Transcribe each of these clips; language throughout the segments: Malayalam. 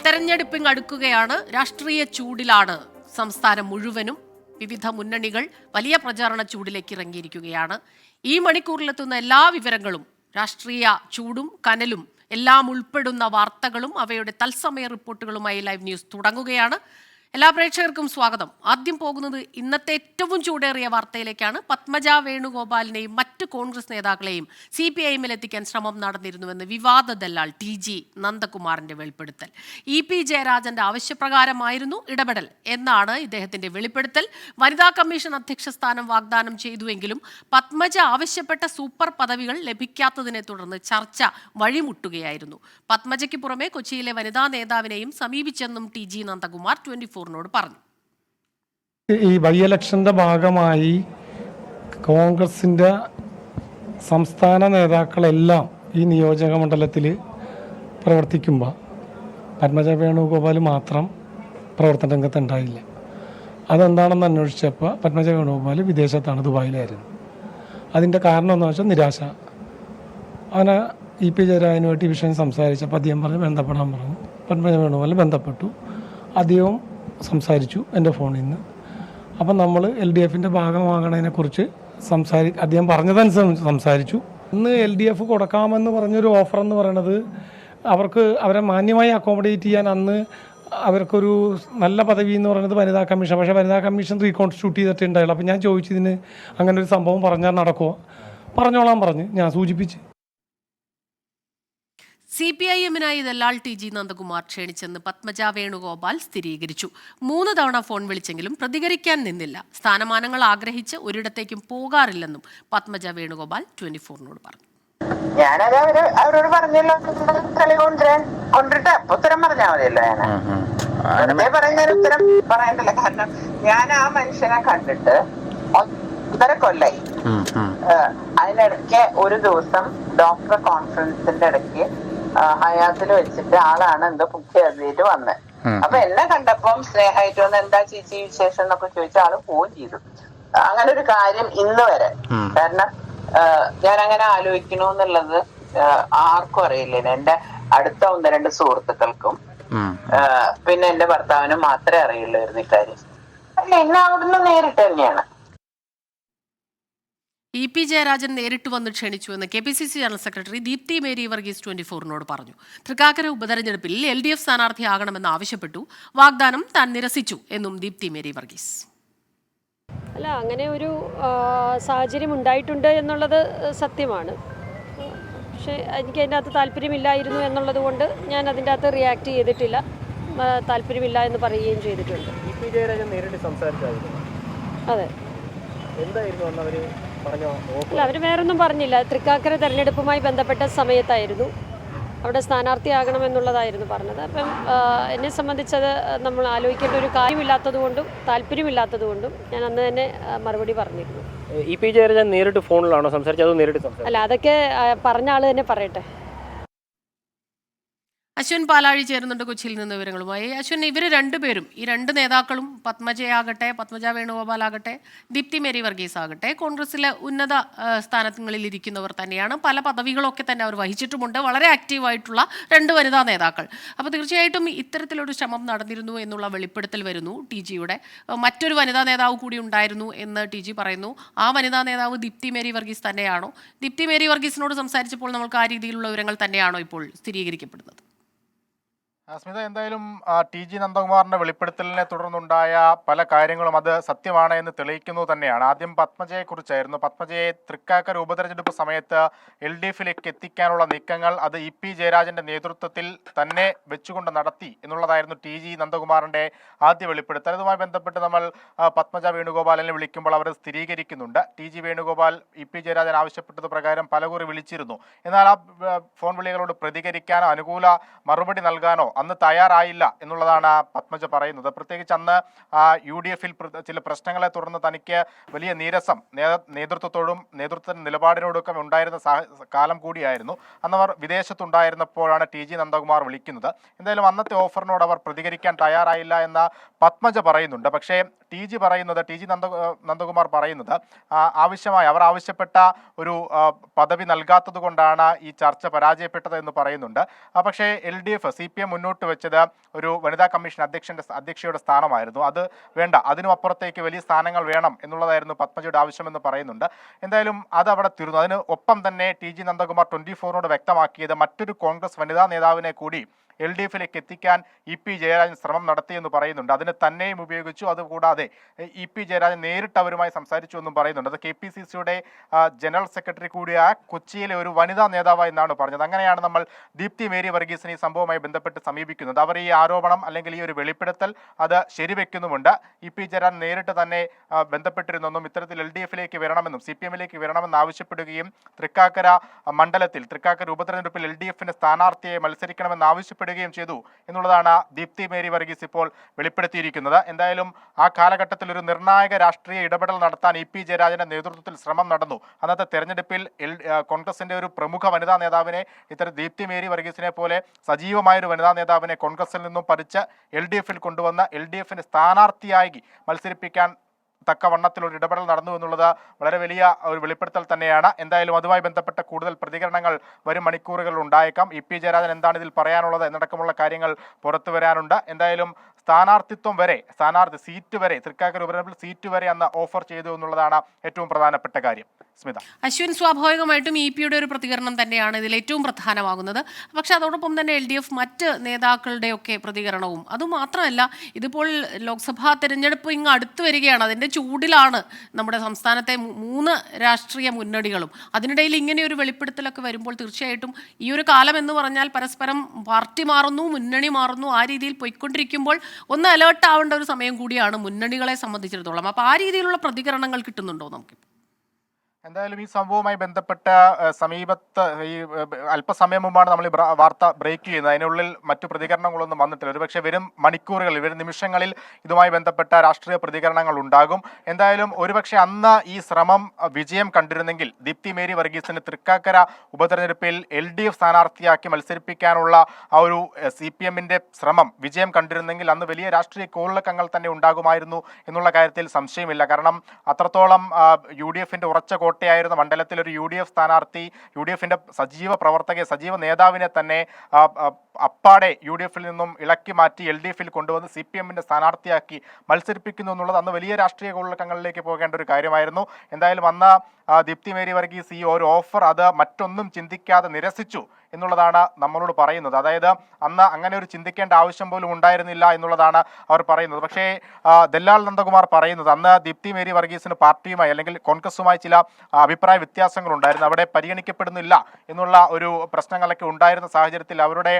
തെരഞ്ഞെടുപ്പിങ് അടുക്കുകയാണ്. രാഷ്ട്രീയ ചൂടിലാണ് സംസ്ഥാനം മുഴുവനും. വിവിധ മുന്നണികൾ വലിയ പ്രചാരണ ചൂടിലേക്ക് ഇറങ്ങിയിരിക്കുകയാണ്. ഈ മണിക്കൂറിലെത്തുന്ന എല്ലാ വിവരങ്ങളും, രാഷ്ട്രീയ ചൂടും കനലും എല്ലാം ഉൾപ്പെടുന്ന വാർത്തകളും അവയുടെ തത്സമയ റിപ്പോർട്ടുകളുമായി ലൈവ് ന്യൂസ് തുടങ്ങുകയാണ്. എല്ലാ പ്രേക്ഷകർക്കും സ്വാഗതം. ആദ്യം പോകുന്നത് ഇന്നത്തെ ഏറ്റവും ചൂടേറിയ വാർത്തയിലേക്കാണ്. പത്മജ വേണുഗോപാലിനെയും മറ്റ് കോൺഗ്രസ് നേതാക്കളെയും CPIM എത്തിക്കാൻ ശ്രമം നടന്നിരുന്നുവെന്ന് വിവാദ ദല്ലാൾ TG നന്ദകുമാറിന്റെ വെളിപ്പെടുത്തൽ. EP ജയരാജന്റെ ആവശ്യപ്രകാരമായിരുന്നു ഇടപെടൽ എന്നാണ് ഇദ്ദേഹത്തിന്റെ വെളിപ്പെടുത്തൽ. വനിതാ കമ്മീഷൻ അധ്യക്ഷ സ്ഥാനം വാഗ്ദാനം ചെയ്തുവെങ്കിലും പത്മജ ആവശ്യപ്പെട്ട സൂപ്പർ പദവികൾ ലഭിക്കാത്തതിനെ തുടർന്ന് ചർച്ച വഴിമുട്ടുകയായിരുന്നു. പത്മജയ്ക്ക് പുറമെ കൊച്ചിയിലെ വനിതാ നേതാവിനെയും സമീപിച്ചെന്നും TG നന്ദകുമാർ 24 പറഞ്ഞു. ഈ ബൈ ഇലക്ഷന്റെ ഭാഗമായി കോൺഗ്രസിന്റെ സംസ്ഥാന നേതാക്കളെല്ലാം ഈ നിയോജക മണ്ഡലത്തിൽ പ്രവർത്തിക്കുമ്പോൾ പത്മജ വേണുഗോപാൽ മാത്രം പ്രവർത്തന രംഗത്ത് ഉണ്ടായില്ല. അതെന്താണെന്ന് അന്വേഷിച്ചപ്പോൾ പത്മജ വേണുഗോപാൽ വിദേശത്താണ്, ദുബായിലായിരുന്നു. അതിൻ്റെ കാരണം എന്താണെന്ന് വെച്ചാൽ നിരാശ. അവനെ EP ജയരാജനുമായിട്ട് ഈ വിഷയം സംസാരിച്ചപ്പോൾ അദ്ദേഹം പറഞ്ഞ് ബന്ധപ്പെടാൻ പറഞ്ഞു. പത്മജ വേണുഗോപാൽ ബന്ധപ്പെട്ടു, അദ്ദേഹവും സംസാരിച്ചു എൻ്റെ ഫോണിൽ നിന്ന്. അപ്പം നമ്മൾ LDFൻ്റെ ഭാഗമാകണതിനെക്കുറിച്ച് അദ്ദേഹം പറഞ്ഞതനുസരിച്ച് സംസാരിച്ചു. ഇന്ന് LDF കൊടുക്കാമെന്ന് പറഞ്ഞൊരു ഓഫർ എന്ന് പറയുന്നത് അവരെ മാന്യമായി അക്കോമഡേറ്റ് ചെയ്യാൻ അന്ന് അവർക്കൊരു നല്ല പദവി എന്ന് പറയുന്നത് വനിതാ കമ്മീഷൻ. പക്ഷേ വനിതാ കമ്മീഷൻ റീകോൺസ്റ്റിറ്റ്യൂട്ട് ചെയ്തിട്ടുണ്ടായുള്ളൂ. അപ്പം ഞാൻ ചോദിച്ചതിന് അങ്ങനെ ഒരു സംഭവം പറഞ്ഞാൽ നടക്കുമോ? പറഞ്ഞോളാൻ പറഞ്ഞ് ഞാൻ സൂചിപ്പിച്ച്. CPIM-നായി ദല്ലാൾ TG നന്ദകുമാർ ക്ഷണിച്ചെന്ന് പത്മജ വേണുഗോപാൽ സ്ഥിരീകരിച്ചു. 3 തവണ ഫോൺ വിളിച്ചെങ്കിലും പ്രതികരിക്കാൻ നിന്നില്ല. സ്ഥാനമാനങ്ങൾ ആഗ്രഹിച്ച് ഒരിടത്തേക്കും പോകാറില്ലെന്നും പത്മജ വേണുഗോപാൽ 24 പറഞ്ഞു. ഞാനത് അവരോട് പറഞ്ഞല്ലോ, കളി കൊണ്ടിട്ട് അപ്പൊ ഉത്തരം പറഞ്ഞാൽ മതിയല്ലോ. ഞാൻ പറയുന്നതിന് ഉത്തരം പറയണ്ടല്ലോ. കാരണം ഞാൻ ആ മനുഷ്യനെ കണ്ടിട്ട് 1.5 കൊല്ലായി. അതിനിടയ്ക്ക് ഒരു ദിവസം ഡോക്ടർ കോൺഫറൻസിന്റെ ഇടയ്ക്ക് ഹയാത്തിൽ വെച്ചിട്ട് ആളാണ് എന്തോ ബുക്ക് ചെയ്തിട്ട് വന്നത്. അപ്പൊ എന്നെ കണ്ടപ്പം സ്നേഹമായിട്ട് വന്ന് എന്താ ചേച്ചി വിശേഷം എന്നൊക്കെ ചോദിച്ച ആള് പോവുകയും ചെയ്തു. അങ്ങനെ ഒരു കാര്യം ഇന്ന് വരെ, കാരണം ഞാൻ അങ്ങനെ ആലോചിക്കണമെന്നുള്ളത് ആർക്കും അറിയില്ല. എന്റെ അടുത്ത 1-2 സുഹൃത്തുക്കൾക്കും പിന്നെ എന്റെ ഭർത്താവിനും മാത്രമേ അറിയുള്ളായിരുന്നു ഇക്കാര്യം. അല്ല, എന്നെ അവിടുന്ന് നേരിട്ട് തന്നെയാണ്. EP ജയരാജൻ നേരിട്ട് വന്ന് ക്ഷണിച്ചുവെന്ന് KPCC general secretary Deepthi Mary Varghese 24 പറഞ്ഞു. തൃക്കാക്കര ഉപതെരഞ്ഞെടുപ്പിൽ LDF സ്ഥാനാർത്ഥിയാകണമെന്ന് ആവശ്യപ്പെട്ടു. വാഗ്ദാനം താൻ നിരസിച്ചു എന്നും ദീപ്തി മേരി വർഗീസ്. അല്ല, അങ്ങനെ ഒരു സാഹചര്യം ഉണ്ടായിട്ടുണ്ട് എന്നുള്ളത് സത്യമാണ്. പക്ഷേ എനിക്ക് അതിൻ്റെ അകത്ത് താല്പര്യമില്ലായിരുന്നു എന്നുള്ളത് കൊണ്ട് ഞാൻ അതിൻ്റെ അകത്ത് റിയാക്ട് ചെയ്തിട്ടില്ല. താല്പര്യമില്ല എന്ന് പറയുകയും ചെയ്തിട്ടുണ്ട്. EP ജയരാജൻ നേരിട്ട് സംസാരിച്ചായിരുന്നു. അതെ. എന്തായിരുന്നു അവർ പറഞ്ഞോ? അല്ല, അവർ വേറൊന്നും പറഞ്ഞില്ല. തൃക്കാക്കര തെരഞ്ഞെടുപ്പുമായി ബന്ധപ്പെട്ട സമയത്തായിരുന്നു അവിടെ സ്ഥാനാർത്ഥിയാകണമെന്നുള്ളതായിരുന്നു പറഞ്ഞത്. അപ്പം എന്നെ സംബന്ധിച്ചത് നമ്മൾ ആലോചിക്കേണ്ട ഒരു കാര്യമില്ലാത്തതുകൊണ്ടും താല്പര്യമില്ലാത്തതുകൊണ്ടും ഞാൻ അന്ന് തന്നെ മറുപടി പറഞ്ഞിരുന്നു. EP ജയരാജൻ നേരിട്ട് ഫോണിലാണോ സംസാരിച്ചത്, അതോ നേരിട്ട് സംസാരിച്ചു? അല്ല, അതൊക്കെ പറഞ്ഞ ആൾ തന്നെ പറയട്ടെ. അശ്വിൻ പാലാഴി ചേരുന്നുണ്ട് കൊച്ചിയിൽ നിന്ന് വിവരങ്ങളുമായി. അശ്വിൻ, ഇവർ രണ്ടുപേരും, ഈ 2 നേതാക്കളും, പത്മജയാകട്ടെ, പത്മജ വേണുഗോപാലാകട്ടെ, ദീപ്തി മേരി വർഗീസ് ആകട്ടെ, കോൺഗ്രസിലെ ഉന്നത സ്ഥാനങ്ങളിൽ ഇരിക്കുന്നവർ തന്നെയാണ്. പല പദവികളൊക്കെ തന്നെ അവർ വഹിച്ചിട്ടുമുണ്ട്. വളരെ ആക്റ്റീവായിട്ടുള്ള 2 വനിതാ നേതാക്കൾ. അപ്പോൾ തീർച്ചയായിട്ടും ഇത്തരത്തിലൊരു ശ്രമം നടന്നിരുന്നു എന്നുള്ള വെളിപ്പെടുത്തൽ വരുന്നു. TGയുടെ മറ്റൊരു വനിതാ നേതാവ് കൂടി ഉണ്ടായിരുന്നു എന്ന് TG പറയുന്നു. ആ വനിതാ നേതാവ് ദീപ്തി മേരി വർഗീസ് തന്നെയാണോ? ദീപ്തി മേരി വർഗീസിനോട് സംസാരിച്ചപ്പോൾ നമുക്ക് ആ രീതിയിലുള്ള വിവരങ്ങൾ തന്നെയാണോ ഇപ്പോൾ സ്ഥിരീകരിക്കപ്പെടുന്നത്? സ്മിത, എന്തായാലും TG നന്ദകുമാറിന്റെ വെളിപ്പെടുത്തലിനെ തുടർന്നുണ്ടായ പല കാര്യങ്ങളും അത് സത്യമാണ് എന്ന് തെളിയിക്കുന്നത് തന്നെയാണ്. ആദ്യം പത്മജയെക്കുറിച്ചായിരുന്നു. പത്മജയെ തൃക്കാക്കര ഉപതെരഞ്ഞെടുപ്പ് സമയത്ത് LDFിലേക്ക് എത്തിക്കാനുള്ള നീക്കങ്ങൾ അത് EP ജയരാജന്റെ നേതൃത്വത്തിൽ തന്നെ വെച്ചുകൊണ്ട് നടത്തി എന്നുള്ളതായിരുന്നു TG നന്ദകുമാറിന്റെ ആദ്യ വെളിപ്പെടുത്തൽ. അതുമായി ബന്ധപ്പെട്ട് നമ്മൾ പത്മജ വേണുഗോപാലിനെ വിളിക്കുമ്പോൾ അവർ സ്ഥിരീകരിക്കുന്നുണ്ട്. TG വേണുഗോപാൽ EP ജയരാജൻ ആവശ്യപ്പെട്ടത് പ്രകാരം പലകുറി വിളിച്ചിരുന്നു. എന്നാൽ ആ ഫോൺ വിളികളോട് പ്രതികരിക്കാനോ അനുകൂല മറുപടി നൽകാനോ അന്ന് തയ്യാറായില്ല എന്നുള്ളതാണ് പത്മജ പറയുന്നത്. പ്രത്യേകിച്ച് അന്ന് UDFിൽ ചില പ്രശ്നങ്ങളെ തുടർന്ന് തനിക്ക് വലിയ നീരസം നേതൃത്വത്തോടും നേതൃത്വത്തിന്റെ നിലപാടിനോടൊക്കെ ഉണ്ടായിരുന്ന കാലം കൂടിയായിരുന്നു. അന്നവർ വിദേശത്തുണ്ടായിരുന്നപ്പോഴാണ് TG നന്ദകുമാർ വിളിക്കുന്നത്. എന്തായാലും അന്നത്തെ ഓഫറിനോട് അവർ പ്രതികരിക്കാൻ തയ്യാറായില്ല എന്ന പത്മജ പറയുന്നുണ്ട്. പക്ഷേ ടി ജി നന്ദകുമാർ പറയുന്നത് അവർ ആവശ്യപ്പെട്ട ഒരു പദവി നൽകാത്തത് കൊണ്ടാണ് ഈ ചർച്ച പരാജയപ്പെട്ടത് എന്ന് പറയുന്നുണ്ട്. പക്ഷേ LDF CPM മുന്നോട്ട് വെച്ചത് ഒരു വനിതാ കമ്മീഷൻ അധ്യക്ഷയുടെ സ്ഥാനമായിരുന്നു. അത് വേണ്ട, അതിനും അപ്പുറത്തേക്ക് വലിയ സ്ഥാനങ്ങൾ വേണം എന്നുള്ളതായിരുന്നു പത്മജയുടെ ആവശ്യമെന്ന് പറയുന്നുണ്ട്. എന്തായാലും അത് അവിടെ തീർന്നു. അതിന് ഒപ്പം തന്നെ TG നന്ദകുമാർ 24നോട് വ്യക്തമാക്കിയത് മറ്റൊരു കോൺഗ്രസ് വനിതാ നേതാവിനെ കൂടി LDFിലേക്ക് എത്തിക്കാൻ EP ജയരാജൻ ശ്രമം നടത്തിയെന്ന് പറയുന്നുണ്ട്. അതിന് തന്നെയും ഉപയോഗിച്ചു. അതുകൂടാതെ EP ജയരാജൻ നേരിട്ട് അവരുമായി സംസാരിച്ചു എന്നും പറയുന്നുണ്ട്. അത് KPCCയുടെ ജനറൽ സെക്രട്ടറി കൂടിയായ കൊച്ചിയിലെ ഒരു വനിതാ നേതാവ് എന്നാണ് പറഞ്ഞത്. അങ്ങനെയാണ് നമ്മൾ ദീപ്തി മേരി വർഗീസിനെ ഈ സംഭവവുമായി ബന്ധപ്പെട്ട് സമീപിക്കുന്നത്. അവർ ഈ ആരോപണം അല്ലെങ്കിൽ ഈ ഒരു വെളിപ്പെടുത്തൽ അത് ശരിവെക്കുന്നുമുണ്ട്. EP ജയരാജൻ നേരിട്ട് തന്നെ ബന്ധപ്പെട്ടിരുന്നെന്നും ഇത്തരത്തിൽ LDFിലേക്ക് വരണമെന്നും CPMലേക്ക് വരണമെന്ന് ആവശ്യപ്പെടുകയും തൃക്കാക്കര ഉപതെരഞ്ഞെടുപ്പിൽ LDFിന്റെ സ്ഥാനാർത്ഥിയെ മത്സരിക്കണമെന്ന് ആവശ്യപ്പെടുകയും ചെയ്തു എന്നുള്ളതാണ് ദീപ്തി മേരി വർഗീസ് ഇപ്പോൾ വെളിപ്പെടുത്തിയിരിക്കുന്നത്. എന്തായാലും ആ കാലഘട്ടത്തിൽ ഒരു നിർണായക രാഷ്ട്രീയ ഇടപെടൽ നടത്താൻ EP ജയരാജന്റെ നേതൃത്വത്തിൽ ശ്രമം നടന്നു. അന്നത്തെ തെരഞ്ഞെടുപ്പിൽ കോൺഗ്രസിന്റെ ഒരു പ്രമുഖ വനിതാ നേതാവിനെ, ഇത്തരം ദീപ്തി മേരി വർഗീസിനെ പോലെ സജീവമായൊരു വനിതാ നേതാവിനെ കോൺഗ്രസിൽ നിന്നും പറിച്ച് LDFിൽ കൊണ്ടുവന്ന് LDFിന്റെ സ്ഥാനാർത്ഥിയായി മത്സരിപ്പിക്കാൻ തക്കവണ്ണത്തിലൊരു ഇടപെടൽ നടന്നു എന്നുള്ളത് വളരെ വലിയ ഒരു വെളിപ്പെടുത്തൽ തന്നെയാണ്. എന്തായാലും അതുമായി ബന്ധപ്പെട്ട കൂടുതൽ പ്രതികരണങ്ങൾ വരും മണിക്കൂറുകളിൽ ഉണ്ടായേക്കാം. EP ജയരാജൻ എന്താണ് ഇതിൽ പറയാനുള്ളത് എന്നടക്കമുള്ള കാര്യങ്ങൾ പുറത്തു വരാനുണ്ട്. എന്തായാലും സീറ്റ് വരെ തൃക്കാക്കര ഉപതെരഞ്ഞെടുപ്പിൽ സീറ്റ് വരെ അന്ന് ഓഫർ ചെയ്തു എന്നുള്ളതാണ് ഏറ്റവും പ്രധാനപ്പെട്ട കാര്യം. സ്മിത. അശ്വിൻ, സ്വാഭാവികമായിട്ടും EP ഒരു പ്രതികരണം തന്നെയാണ് ഇതിൽ ഏറ്റവും പ്രധാനമാകുന്നത്. പക്ഷെ അതോടൊപ്പം തന്നെ LDF മറ്റ് നേതാക്കളുടെയൊക്കെ പ്രതികരണവും, അതുമാത്രമല്ല ഇതിപ്പോൾ ലോക്സഭാ തെരഞ്ഞെടുപ്പ് ഇങ്ങ് അടുത്ത് വരികയാണ്. അതിൻ്റെ ചൂടിലാണ് നമ്മുടെ സംസ്ഥാനത്തെ 3 രാഷ്ട്രീയ മുന്നണികളും. അതിനിടയിൽ ഇങ്ങനെ ഒരു വെളിപ്പെടുത്തലൊക്കെ വരുമ്പോൾ തീർച്ചയായിട്ടും ഈ ഒരു കാലം എന്ന് പറഞ്ഞാൽ പരസ്പരം പാർട്ടി മാറുന്നു, മുന്നണി മാറുന്നു, ആ രീതിയിൽ പോയിക്കൊണ്ടിരിക്കുമ്പോൾ ഒന്ന് അലേർട്ട് ആവേണ്ട ഒരു സമയം കൂടിയാണ് മുന്നണികളെ സംബന്ധിച്ചിടത്തോളം. അപ്പോൾ ആ രീതിയിലുള്ള പ്രതികരണങ്ങൾ കിട്ടുന്നുണ്ടോ നമുക്ക്? എന്തായാലും ഈ സംഭവവുമായി ബന്ധപ്പെട്ട ഈ അല്പസമയം മുമ്പാണ് നമ്മൾ ഈ വാർത്ത ബ്രേക്ക് ചെയ്യുന്നത്. അതിനുള്ളിൽ മറ്റു പ്രതികരണങ്ങളൊന്നും വന്നിട്ടില്ല. ഒരുപക്ഷെ വരും നിമിഷങ്ങളിൽ ഇതുമായി ബന്ധപ്പെട്ട രാഷ്ട്രീയ പ്രതികരണങ്ങൾ ഉണ്ടാകും. എന്തായാലും ഒരുപക്ഷെ അന്ന് ഈ ശ്രമം വിജയം കണ്ടിരുന്നെങ്കിൽ ദീപ്തി മേരി വർഗീസിന് തൃക്കാക്കര ഉപതെരഞ്ഞെടുപ്പിൽ LDF സ്ഥാനാർത്ഥിയാക്കി മത്സരിപ്പിക്കാനുള്ള ആ ഒരു CPMന്റെ ശ്രമം വിജയം കണ്ടിരുന്നെങ്കിൽ അന്ന് വലിയ രാഷ്ട്രീയ കോളിളക്കങ്ങൾ തന്നെ ഉണ്ടാകുമായിരുന്നു എന്നുള്ള കാര്യത്തിൽ സംശയമില്ല. കാരണം അത്രത്തോളം UDFന്റെ ഉറച്ച കോട്ടയായിരുന്ന മണ്ഡലത്തിൽ ഒരു UDF സ്ഥാനാർത്ഥി, UDFന്റെ സജീവ നേതാവിനെ തന്നെ അപ്പാടെ UDFിൽ നിന്നും ഇളക്കി മാറ്റി LDFിൽ കൊണ്ടുവന്ന് CPMന്റെ സ്ഥാനാർത്ഥിയാക്കി മത്സരിപ്പിക്കുന്നു എന്നുള്ളത് അന്ന് വലിയ രാഷ്ട്രീയ കോളിളക്കങ്ങളിലേക്ക് പോകേണ്ട ഒരു കാര്യമായിരുന്നു. എന്തായാലും അന്ന് ദീപ്തി മേരി വർഗീസ് ഈ ഒരു ഓഫർ അത് മറ്റൊന്നും ചിന്തിക്കാതെ നിരസിച്ചു എന്നുള്ളതാണ് നമ്മളോട് പറയുന്നത്. അതായത് അന്ന് അങ്ങനെ ഒരു ചിന്തിക്കേണ്ട ആവശ്യം പോലും ഉണ്ടായിരുന്നില്ല എന്നുള്ളതാണ് അവർ പറയുന്നത്. പക്ഷേ ദല്ലാൽ നന്ദകുമാർ പറയുന്നത് അന്ന് ദീപ്തി മേരി വർഗീസിന് പാർട്ടിയുമായി അല്ലെങ്കിൽ കോൺഗ്രസുമായി ചില അഭിപ്രായ വ്യത്യാസങ്ങൾ ഉണ്ടായിരുന്നു, അവിടെ പരിഗണിക്കപ്പെടുന്നില്ല എന്നുള്ള ഒരു പ്രശ്നങ്ങളൊക്കെ ഉണ്ടായിരുന്ന സാഹചര്യത്തിൽ അവരുടെ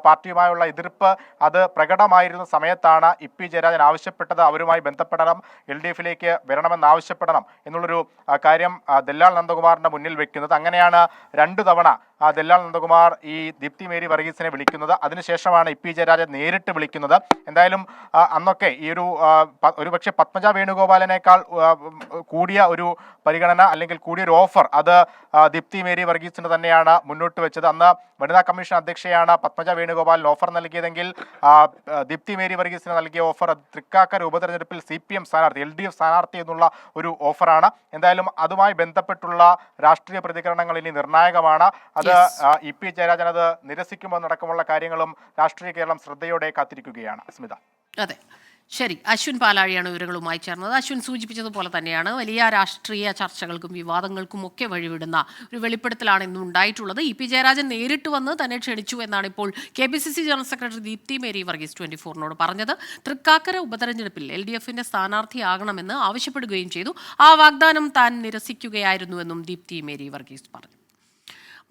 പാർട്ടിയുമായുള്ള എതിർപ്പ് അത് പ്രകടമായിരുന്ന സമയത്താണ് EP ജയരാജൻ ആവശ്യപ്പെട്ടത് അവരുമായി ബന്ധപ്പെടണം, LDFിലേക്ക് വരണമെന്ന് ആവശ്യപ്പെടണം എന്നുള്ളൊരു കാര്യം ദല്ലാൽ നന്ദകുമാറിന്റെ മുന്നിൽ വെക്കുന്നത്. അങ്ങനെയാണ് 2 തവണ ദല്ലാൽ നന്ദകുമാർ ഈ ദീപ്തി മേരി വർഗീസിനെ വിളിക്കുന്നത്. അതിനുശേഷമാണ് EP ജയരാജൻ നേരിട്ട് വിളിക്കുന്നത്. എന്തായാലും അന്നൊക്കെ ഈ ഒരുപക്ഷെ പത്മജ വേണുഗോപാലിനേക്കാൾ കൂടിയ ഒരു പരിഗണന അല്ലെങ്കിൽ കൂടിയൊരു ഓഫർ അത് ദീപ്തി മേരി വർഗീസിന് തന്നെയാണ് മുന്നോട്ട് വെച്ചത്. അന്ന് വനിതാ കമ്മീഷൻ അധ്യക്ഷയാണ് പത്മജ വേണുഗോപാലിന് ഓഫർ നൽകിയതെങ്കിൽ ദീപ്തി മേരി വർഗീസിന് നൽകിയ ഓഫർ തൃക്കാക്കര ഉപതെരഞ്ഞെടുപ്പിൽ CPM സ്ഥാനാർത്ഥി, LDF സ്ഥാനാർത്ഥി എന്നുള്ള ഒരു ഓഫറാണ്. എന്തായാലും അതുമായി ബന്ധപ്പെട്ടുള്ള രാഷ്ട്രീയ പ്രതികരണങ്ങൾ ഇനി നിർണായകമാണ്. അത് EP ജയരാജൻ അത് നിരസിക്കുമെന്നടക്കമുള്ള കാര്യങ്ങളും രാഷ്ട്രീയ കേരളം ശ്രദ്ധയോടെ കാത്തിരിക്കുകയാണ്. സ്മിത. അതെ, ശരി. അശ്വിൻ പാലാഴിയാണ് വിവരങ്ങളുമായി ചേർന്നത്. അശ്വിൻ സൂചിപ്പിച്ചതുപോലെ തന്നെയാണ് വലിയ രാഷ്ട്രീയ ചർച്ചകൾക്കും വിവാദങ്ങൾക്കും ഒക്കെ വഴിവിടുന്ന ഒരു വെളിപ്പെടുത്തലാണ് ഇന്നും ഉണ്ടായിട്ടുള്ളത്. EP ജയരാജൻ നേരിട്ട് വന്ന് തന്നെ ക്ഷണിച്ചു എന്നാണ് ഇപ്പോൾ KPCC general secretary Deepthi Mary Varghese 24നോട് പറഞ്ഞത്. തൃക്കാക്കര ഉപതെരഞ്ഞെടുപ്പിൽ LDFന്റെ സ്ഥാനാർത്ഥിയാകണമെന്ന് ആവശ്യപ്പെടുകയും ചെയ്തു. ആ വാഗ്ദാനം താൻ നിരസിക്കുകയായിരുന്നുവെന്നും ദീപ്തി മേരി വർഗീസ് പറഞ്ഞു.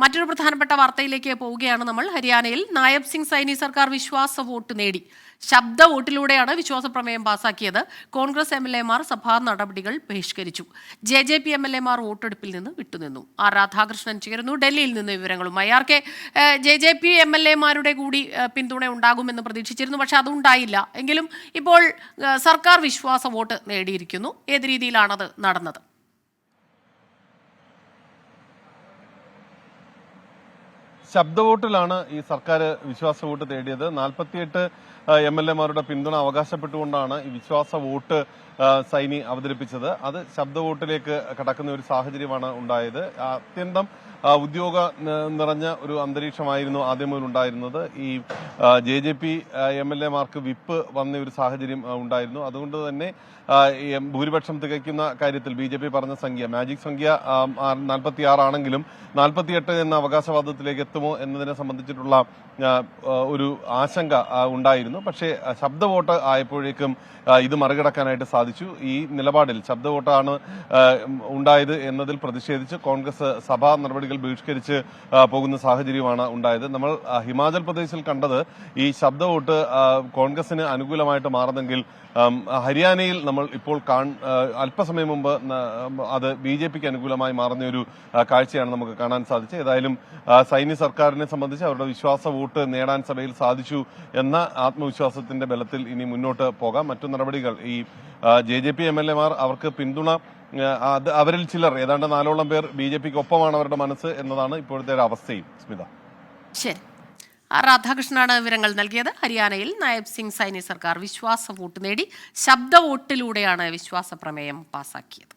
മറ്റൊരു പ്രധാനപ്പെട്ട വാർത്തയിലേക്ക് പോവുകയാണ് നമ്മൾ. ഹരിയാനയിൽ നായബ് സിംഗ് സൈനി സർക്കാർ വിശ്വാസ വോട്ട് നേടി. ശബ്ദ വോട്ടിലൂടെയാണ് വിശ്വാസ പ്രമേയം പാസാക്കിയത്. കോൺഗ്രസ് MLA-മാർ സഭാ നടപടികൾ ബഹിഷ്കരിച്ചു. JJP MLA-മാർ വോട്ടെടുപ്പിൽ നിന്ന് വിട്ടുനിന്നു. രാധാകൃഷ്ണൻ ചേരുന്നു ഡൽഹിയിൽ നിന്ന് വിവരങ്ങളുമായി. JJP MLA-മാരുടെ കൂടി പിന്തുണ ഉണ്ടാകുമെന്ന് പ്രതീക്ഷിച്ചിരുന്നു, പക്ഷെ അതുണ്ടായില്ല. എങ്കിലും ഇപ്പോൾ സർക്കാർ വിശ്വാസ വോട്ട് നേടിയിരിക്കുന്നു. ഏത് രീതിയിലാണത് നടന്നത്? ശബ്ദവോട്ടിലാണ് ഈ സർക്കാർ വിശ്വാസ വോട്ട് തേടിയത്. 48 MLA-മാരുടെ പിന്തുണ അവകാശപ്പെട്ടുകൊണ്ടാണ് ഈ വിശ്വാസ വോട്ട് സൈനി അവതരിപ്പിച്ചത്. അത് ശബ്ദവോട്ടിലേക്ക് കടക്കുന്ന ഒരു സാഹചര്യമാണ് ഉണ്ടായത്. അത്യന്തം ഉദ്യോഗ നിറഞ്ഞ ഒരു അന്തരീക്ഷമായിരുന്നു ആദ്യം മുതൽ ഉണ്ടായിരുന്നത്. ഈ JJP MLA-മാർക്ക് വിപ്പ് വന്ന ഒരു സാഹചര്യം ഉണ്ടായിരുന്നു. അതുകൊണ്ട് തന്നെ ഭൂരിപക്ഷം തികയ്ക്കുന്ന കാര്യത്തിൽ BJP പറഞ്ഞ സംഖ്യ, മാജിക് സംഖ്യ 46 ആണെങ്കിലും 48 എന്ന അവകാശവാദത്തിലേക്ക് എത്തുമോ എന്നതിനെ സംബന്ധിച്ചിട്ടുള്ള ഒരു ആശങ്ക ഉണ്ടായിരുന്നു. പക്ഷേ ശബ്ദ വോട്ട് ആയപ്പോഴേക്കും ഇത് മറികടക്കാനായിട്ട് സാധിച്ചു. ഈ നിലപാടിൽ ശബ്ദ വോട്ടാണ് ഉണ്ടായത് എന്നതിൽ പ്രതിഷേധിച്ച് കോൺഗ്രസ് സഭാ നടപടികൾ ബഹിഷ്കരിച്ച് പോകുന്ന സാഹചര്യമാണ് ഉണ്ടായത്. നമ്മൾ ഹിമാചൽ പ്രദേശിൽ കണ്ടത് ഈ ശബ്ദ വോട്ട് കോൺഗ്രസിന് അനുകൂലമായിട്ട് മാറുന്നെങ്കിൽ ഹരിയാനയിൽ നമ്മൾ ഇപ്പോൾ അല്പസമയം മുമ്പ് അത് BJPക്ക് അനുകൂലമായി മാറുന്ന ഒരു കാഴ്ചയാണ് നമുക്ക് കാണാൻ സാധിച്ചത്. ഏതായാലും സൈനി സർക്കാരിനെ സംബന്ധിച്ച് അവരുടെ വിശ്വാസ വോട്ട് നേടാൻ സഭയിൽ സാധിച്ചു എന്ന ആത്മവിശ്വാസത്തിന്റെ ബലത്തിൽ ഇനി മുന്നോട്ട് പോകാം. മറ്റു നടപടികൾ ഈ JJP MLA-മാർ അവർക്ക് പിന്തുണ അവരിൽ ചിലർ ഏതാണ്ട് 4ഓളം പേർ BJPക്ക് ഒപ്പമാണ് അവരുടെ മനസ്സ് എന്നതാണ് ഇപ്പോഴത്തെ ഒരു അവസ്ഥയും. സ്മിത, ശരി. രാധാകൃഷ്ണനാണ് വിവരങ്ങൾ നൽകിയത്. ഹരിയാനയിൽ നായബ് സിംഗ് സൈനി സർക്കാർ വിശ്വാസ വോട്ട് നേടി. ശബ്ദ വോട്ടിലൂടെയാണ് വിശ്വാസ പ്രമേയം പാസാക്കിയത്.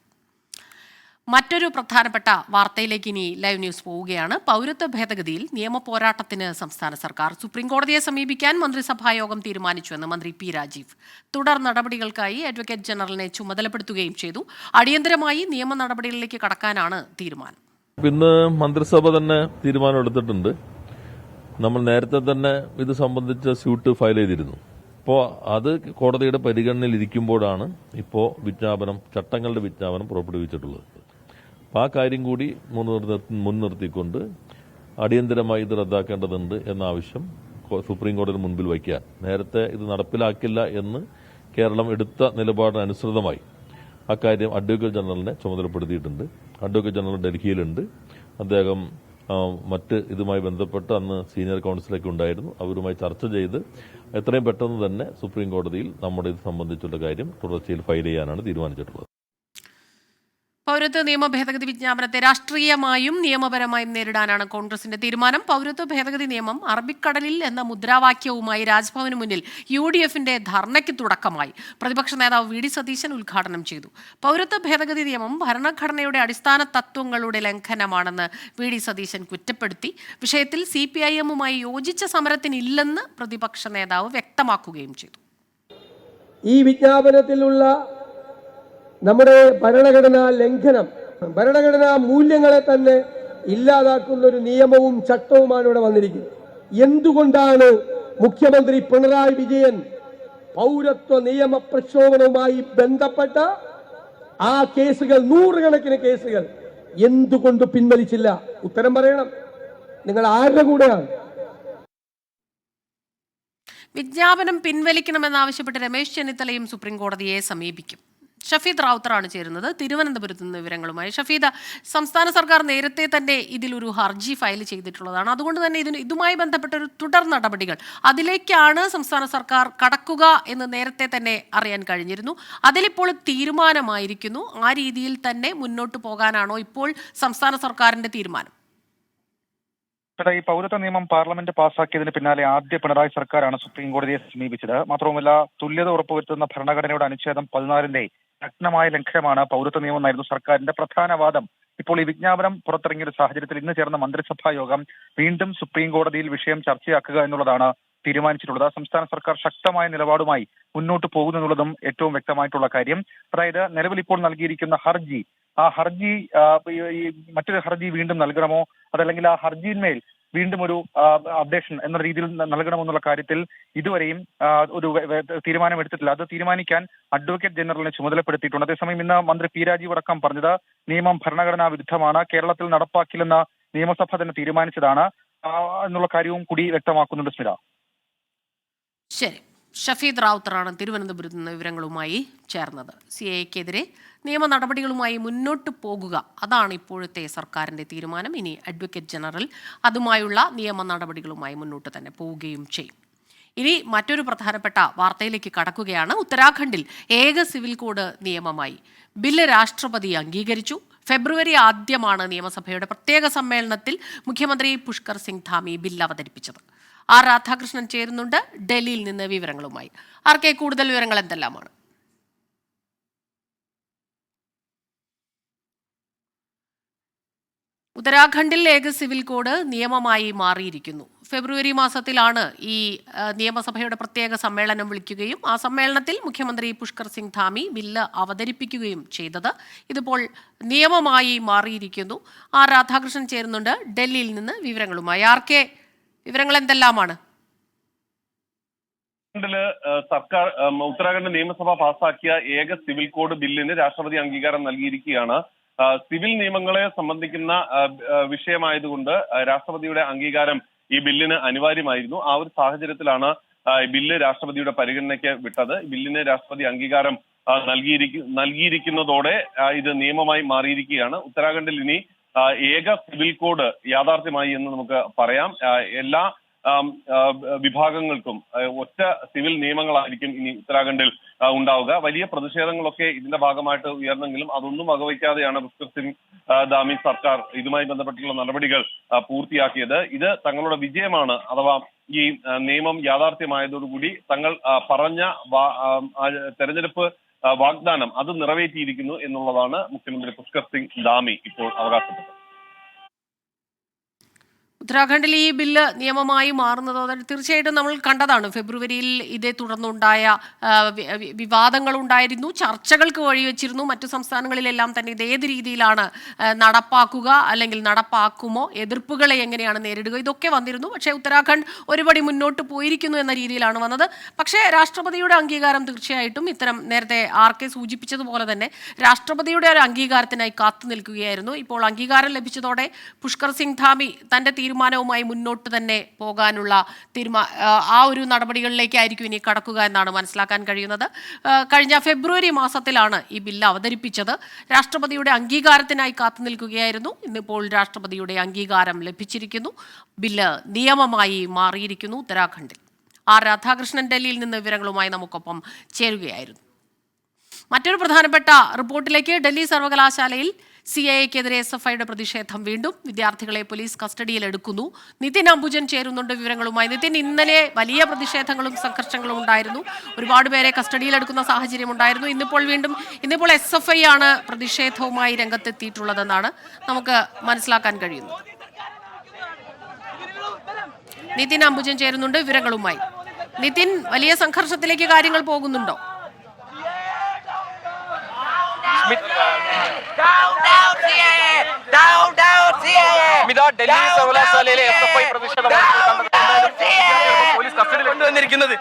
മറ്റൊരു പ്രധാനപ്പെട്ട വാർത്തയിലേക്ക് ഇനി ലൈവ് ന്യൂസ് പോവുകയാണ്. പൗരത്വ ഭേദഗതിയിൽ നിയമ പോരാട്ടത്തിന് സംസ്ഥാന സർക്കാർ സുപ്രീംകോടതിയെ സമീപിക്കാൻ മന്ത്രിസഭായോഗം തീരുമാനിച്ചുവെന്ന് മന്ത്രി P. രാജീവ് തുടർ നടപടികൾക്കായി അഡ്വക്കേറ്റ് ജനറലിനെ ചുമതലപ്പെടുത്തുകയും ചെയ്തു. അടിയന്തരമായി നിയമ നടപടികളിലേക്ക് കടക്കാനാണ് തീരുമാനം. ഇന്ന് മന്ത്രിസഭ തന്നെ തീരുമാനമെടുത്തിട്ടുണ്ട്. നമ്മൾ നേരത്തെ തന്നെ ഇത് സംബന്ധിച്ച സ്യൂട്ട് ഫയൽ ചെയ്തിരുന്നു. ഇപ്പോൾ അത് കോടതിയുടെ പരിഗണനയിൽ ഇരിക്കുമ്പോഴാണ് ഇപ്പോൾ ചട്ടങ്ങളുടെ വിജ്ഞാപനം പുറപ്പെടുവിച്ചിട്ടുള്ളത്. അപ്പോൾ ആ കാര്യം കൂടി മുൻനിർത്തിക്കൊണ്ട് അടിയന്തരമായി ഇത് റദ്ദാക്കേണ്ടതുണ്ട് എന്ന ആവശ്യം സുപ്രീം കോടതിയുടെ മുൻപിൽ വയ്ക്കാൻ, നേരത്തെ ഇത് നടപ്പിലാക്കില്ല എന്ന് കേരളം എടുത്ത നിലപാടിനനുസൃതമായി അക്കാര്യം അഡ്വക്കേറ്റ് ജനറലിനെ ചുമതലപ്പെടുത്തിയിട്ടുണ്ട്. അഡ്വക്കേറ്റ് ജനറൽ ഡൽഹിയിലുണ്ട്. അദ്ദേഹം മറ്റ് ഇതുമായി ബന്ധപ്പെട്ട് അന്ന് സീനിയർ കൗൺസിലൊക്കെ ഉണ്ടായിരുന്നു. അവരുമായി ചർച്ച ചെയ്ത് എത്രയും പെട്ടെന്ന് തന്നെ സുപ്രീം കോടതിയിൽ നമ്മുടെ ഇത് സംബന്ധിച്ചുള്ള കാര്യം തുടർച്ചയിൽ ഫയൽ ചെയ്യാനാണ് തീരുമാനിച്ചിട്ടുള്ളത്. പൗരത്വ നിയമ ഭേദഗതി വിജ്ഞാപനത്തെ രാഷ്ട്രീയമായും നിയമപരമായും നേരിടാനാണ് കോൺഗ്രസിന്റെ തീരുമാനം. പൗരത്വ ഭേദഗതി നിയമം അറബിക്കടലിൽ എന്ന മുദ്രാവാക്യവുമായി രാജ്ഭവന് മുന്നിൽ UDF-ന്റെ ധർണയ്ക്ക് തുടക്കമായി. പ്രതിപക്ഷ നേതാവ് VD സതീശൻ ഉദ്ഘാടനം ചെയ്തു. പൗരത്വ ഭേദഗതി നിയമം ഭരണഘടനയുടെ അടിസ്ഥാന തത്വങ്ങളുടെ ലംഘനമാണെന്ന് VD സതീശൻ കുറ്റപ്പെടുത്തി. വിഷയത്തിൽ CPIM-മായി യോജിച്ച സമരത്തിനില്ലെന്ന് പ്രതിപക്ഷ നേതാവ് വ്യക്തമാക്കുകയും ചെയ്തു. ഈ വിജ്ഞാപനത്തിലുള്ള നമ്മുടെ ഭരണഘടനാ ലംഘനം, ഭരണഘടനാ മൂല്യങ്ങളെ തന്നെ ഇല്ലാതാക്കുന്ന ഒരു നിയമവും ചട്ടവുമാണ് ഇവിടെ വന്നിരിക്കുന്നത്. എന്തുകൊണ്ടാണ് മുഖ്യമന്ത്രി പിണറായി വിജയൻ പൗരത്വ നിയമ പ്രക്ഷോഭവുമായി ബന്ധപ്പെട്ട ആ കേസുകൾ, നൂറുകണക്കിന് കേസുകൾ എന്തുകൊണ്ട് പിൻവലിച്ചില്ല? ഉത്തരം പറയണം. നിങ്ങൾ ആരുടെ കൂടെയാണ്? വിജ്ഞാപനം പിൻവലിക്കണമെന്നാവശ്യപ്പെട്ട് രമേശ് ചെന്നിത്തലയും സുപ്രീം കോടതിയെ സമീപിക്കും. ഷഫീദ് റാവുത്തറാണ് ചേരുന്നത് തിരുവനന്തപുരത്ത് നിന്ന് വിവരങ്ങളുമായി. ഷഫീദ, സംസ്ഥാന സർക്കാർ നേരത്തെ തന്നെ ഇതിലൊരു ഹർജി ഫയൽ ചെയ്തിട്ടുള്ളതാണ്. അതുകൊണ്ട് തന്നെ ഇതുമായി ബന്ധപ്പെട്ട ഒരു തുടർ നടപടികൾ അതിലേക്കാണ് സംസ്ഥാന സർക്കാർ കടക്കുക എന്ന് നേരത്തെ തന്നെ അറിയാൻ കഴിഞ്ഞിരുന്നു. അതിലിപ്പോൾ തീരുമാനമായിരിക്കുന്നു. ആ രീതിയിൽ തന്നെ മുന്നോട്ട് പോകാനാണോ ഇപ്പോൾ സംസ്ഥാന സർക്കാരിന്റെ തീരുമാനം? ഈ പൗരത്വ നിയമം പാർലമെന്റ് പാസാക്കിയതിന് പിന്നാലെ ആദ്യ പിണറായി സർക്കാരാണ് സുപ്രീം കോടതിയെ സമീപിച്ചത്. മാത്രവുമല്ല, തുല്യത ഉറപ്പുവരുത്തുന്ന ഭരണഘടനയുടെ അനുച്ഛേദം 14-ന്റെ നഗ്നമായ ലംഘനമാണ് പൗരത്വ നിയമം എന്നായിരുന്നു സർക്കാരിന്റെ പ്രധാന വാദം. ഇപ്പോൾ ഈ വിജ്ഞാപനം പുറത്തിറങ്ങിയ ഒരു സാഹചര്യത്തിൽ ഇന്ന് ചേർന്ന മന്ത്രിസഭാ യോഗം വീണ്ടും സുപ്രീം കോടതിയിൽ വിഷയം ചർച്ചയാക്കുക എന്നുള്ളതാണ് തീരുമാനിച്ചിട്ടുള്ളത്. സംസ്ഥാന സർക്കാർ ശക്തമായ നിലപാടുമായി മുന്നോട്ട് പോകുമെന്നുള്ളതും ഏറ്റവും വ്യക്തമായിട്ടുള്ള കാര്യം. അതായത് നിലവിൽ ഇപ്പോൾ നൽകിയിരിക്കുന്ന ഹർജി, ആ ഹർജി മറ്റൊരു ഹർജി വീണ്ടും നൽകണമോ, അതല്ലെങ്കിൽ ആ ഹർജിയിന്മേൽ വീണ്ടും ഒരു അപ്ഡേഷൻ എന്ന രീതിയിൽ നൽകണമെന്നുള്ള കാര്യത്തിൽ ഇതുവരെയും ഒരു തീരുമാനമെടുത്തിട്ടില്ല. അത് തീരുമാനിക്കാൻ അഡ്വക്കേറ്റ് ജനറലിനെ ചുമതലപ്പെടുത്തിയിട്ടുണ്ട്. അതേസമയം ഇന്ന് മന്ത്രി P. രാജീവ് അടക്കം പറഞ്ഞത് നിയമം ഭരണഘടനാ വിരുദ്ധമാണ്, കേരളത്തിൽ നടപ്പാക്കില്ലെന്ന് നിയമസഭ തന്നെ തീരുമാനിച്ചതാണ് എന്നുള്ള കാര്യവും കൂടി വ്യക്തമാക്കുന്നുണ്ട്. സ്മിത, ശരി. ഷഫീദ് റാവുത്തറാണ് തിരുവനന്തപുരത്ത് നിന്ന് വിവരങ്ങളുമായി ചേർന്നത്. CAA-ക്കെതിരെ നിയമ നടപടികളുമായി മുന്നോട്ട് പോകുക, അതാണ് ഇപ്പോഴത്തെ സർക്കാരിൻ്റെ തീരുമാനം. ഇനി അഡ്വക്കേറ്റ് ജനറൽ അതുമായുള്ള നിയമ നടപടികളുമായി മുന്നോട്ട് തന്നെ പോവുകയും ചെയ്യും. ഇനി മറ്റൊരു പ്രധാനപ്പെട്ട വാർത്തയിലേക്ക് കടക്കുകയാണ്. ഉത്തരാഖണ്ഡിൽ ഏക സിവിൽ കോഡ് നിയമമായി. ബില്ല് രാഷ്ട്രപതി അംഗീകരിച്ചു. ഫെബ്രുവരി ആദ്യമാണ് നിയമസഭയുടെ പ്രത്യേക സമ്മേളനത്തിൽ മുഖ്യമന്ത്രി പുഷ്കർ സിംഗ് ധാമി ബിൽ അവതരിപ്പിച്ചത്. ആർ രാധാകൃഷ്ണൻ ചേരുന്നുണ്ട് ഡൽഹിയിൽ നിന്ന് വിവരങ്ങളുമായി. ആർക്കെ കൂടുതൽ വിവരങ്ങൾ എന്തെല്ലാമാണ്? ഉത്തരാഖണ്ഡിൽ ഏക സിവിൽ കോഡ് നിയമമായി മാറിയിരിക്കുന്നു. ഫെബ്രുവരി മാസത്തിലാണ് ഈ നിയമസഭയുടെ പ്രത്യേക സമ്മേളനം വിളിക്കുകയും ആ സമ്മേളനത്തിൽ മുഖ്യമന്ത്രി പുഷ്കർ സിംഗ് ധാമി ബില്ല് അവതരിപ്പിക്കുകയും ചെയ്തത്. ഇതിപ്പോൾ നിയമമായി മാറിയിരിക്കുന്നു. ആർ രാധാകൃഷ്ണൻ ചേരുന്നുണ്ട് ഡൽഹിയിൽ നിന്ന് വിവരങ്ങളുമായി. ആർക്കെ വിവരങ്ങൾ എന്തെല്ലാമാണ്? സർക്കാർ ഉത്തരാഖണ്ഡ് നിയമസഭ പാസാക്കിയ ഏക സിവിൽ കോഡ് ബില്ലിന് രാഷ്ട്രപതി അംഗീകാരം നൽകിയിരിക്കുകയാണ്. സിവിൽ നിയമങ്ങളെ സംബന്ധിക്കുന്ന വിഷയമായതുകൊണ്ട് രാഷ്ട്രപതിയുടെ അംഗീകാരം ഈ ബില്ലിന് അനിവാര്യമായിരുന്നു. ആ ഒരു സാഹചര്യത്തിലാണ് ബില്ല് രാഷ്ട്രപതിയുടെ പരിഗണനയ്ക്ക് വിട്ടത്. ബില്ലിന് രാഷ്ട്രപതി അംഗീകാരം നൽകിയിരിക്കുന്നതോടെ ഇത് നിയമമായി മാറിയിരിക്കുകയാണ്. ഉത്തരാഖണ്ഡിൽ ഇനി ഏക സിവിൽ കോഡ് യാഥാർത്ഥ്യമായി എന്ന് നമുക്ക് പറയാം. എല്ലാ വിഭാഗങ്ങൾക്കും ഒറ്റ സിവിൽ നിയമങ്ങളായിരിക്കും ഇനി ഉത്തരാഖണ്ഡിൽ ഉണ്ടാവുക. വലിയ പ്രതിഷേധങ്ങളൊക്കെ ഇതിന്റെ ഭാഗമായിട്ട് ഉയർന്നെങ്കിലും അതൊന്നും വകവയ്ക്കാതെയാണ് പുഷ്കർ സിംഗ് ധാമി സർക്കാർ ഇതുമായി ബന്ധപ്പെട്ടുള്ള നടപടികൾ പൂർത്തിയാക്കിയത്. ഇത് തങ്ങളുടെ വിജയമാണ്. അഥവാ ഈ നിയമം യാഥാർത്ഥ്യമായതോടുകൂടി തങ്ങൾ പറഞ്ഞ തെരഞ്ഞെടുപ്പ് വാഗ്ദാനം അത് നിറവേറ്റിയിരിക്കുന്നു എന്നുള്ളതാണ് മുഖ്യമന്ത്രി പുഷ്കർ സിംഗ് ധാമി ഇപ്പോൾ അവകാശപ്പെട്ടത്. ഉത്തരാഖണ്ഡിൽ ഈ ബില്ല് നിയമമായി മാറുന്നത് തീർച്ചയായിട്ടും നമ്മൾ കണ്ടതാണ്. ഫെബ്രുവരിയിൽ ഇതേ തുടർന്നുണ്ടായ വിവാദങ്ങളുണ്ടായിരുന്നു, ചർച്ചകൾക്ക് വഴിവെച്ചിരുന്നു. മറ്റു സംസ്ഥാനങ്ങളിലെല്ലാം തന്നെ ഇത് ഏത് രീതിയിലാണ് നടപ്പാക്കുക, അല്ലെങ്കിൽ നടപ്പാക്കുമോ, എതിർപ്പുകളെ എങ്ങനെയാണ് നേരിടുക, ഇതൊക്കെ വന്നിരുന്നു. പക്ഷേ ഉത്തരാഖണ്ഡ് ഒരുപടി മുന്നോട്ട് പോയിരിക്കുന്നു എന്ന രീതിയിലാണ് വന്നത്. പക്ഷേ രാഷ്ട്രപതിയുടെ അംഗീകാരം തീർച്ചയായിട്ടും ഇത്തരം നേരത്തെ ആർക്കെ സൂചിപ്പിച്ചതുപോലെ തന്നെ രാഷ്ട്രപതിയുടെ ഒരു അംഗീകാരത്തിനായി കാത്തു നിൽക്കുകയായിരുന്നു. ഇപ്പോൾ അംഗീകാരം ലഭിച്ചതോടെ പുഷ്കർ സിംഗ് ധാമി തന്റെ തീരുമാനവുമായി മുന്നോട്ട് തന്നെ പോകാനുള്ള ആ ഒരു നടപടികളിലേക്കായിരിക്കും ഇനി കടക്കുക എന്നാണ് മനസ്സിലാക്കാൻ കഴിയുന്നത്. കഴിഞ്ഞ ഫെബ്രുവരി മാസത്തിലാണ് ഈ ബില്ല് അവതരിപ്പിച്ചത്. രാഷ്ട്രപതിയുടെ അംഗീകാരത്തിനായി കാത്തു നിൽക്കുകയായിരുന്നു. ഇന്നിപ്പോൾ രാഷ്ട്രപതിയുടെ അംഗീകാരം ലഭിച്ചിരിക്കുന്നു. ബില്ല് നിയമമായി മാറിയിരിക്കുന്നു ഉത്തരാഖണ്ഡിൽ. ആർ രാധാകൃഷ്ണൻ ഡൽഹിയിൽ നിന്ന് വിവരങ്ങളുമായി നമുക്കൊപ്പം ചേരുകയായിരുന്നു. മറ്റൊരു പ്രധാനപ്പെട്ട റിപ്പോർട്ടിലേക്ക്. ഡൽഹി സർവകലാശാലയിൽ CAA-ക്കെതിരെ SFIയുടെ പ്രതിഷേധം വീണ്ടും. വിദ്യാർത്ഥികളെ പോലീസ് കസ്റ്റഡിയിൽ എടുക്കുന്നു. നിതിൻ അംബുജൻ ചേരുന്നുണ്ട് വിവരങ്ങളുമായി. നിതിൻ, ഇന്നലെ വലിയ പ്രതിഷേധങ്ങളും സംഘർഷങ്ങളും ഉണ്ടായിരുന്നു. ഒരുപാട് പേരെ കസ്റ്റഡിയിലെടുക്കുന്ന സാഹചര്യം ഉണ്ടായിരുന്നു. ഇന്നിപ്പോൾ SFI ആണ് പ്രതിഷേധവുമായി രംഗത്തെത്തിയിട്ടുള്ളതെന്നാണ് നമുക്ക് മനസ്സിലാക്കാൻ കഴിയുന്നത്. നിതിൻ അംബുജൻ ചേരുന്നുണ്ട് വിവരങ്ങളുമായി. നിതിൻ, വലിയ സംഘർഷത്തിലേക്ക് കാര്യങ്ങൾ പോകുന്നുണ്ടോ? ഡൽഹി സർവകലാശാലയിലെ SFI പ്രതിഷേധം പോലീസ് കസ്റ്റഡിയിൽ കൊണ്ടുവന്നിരിക്കുന്നത്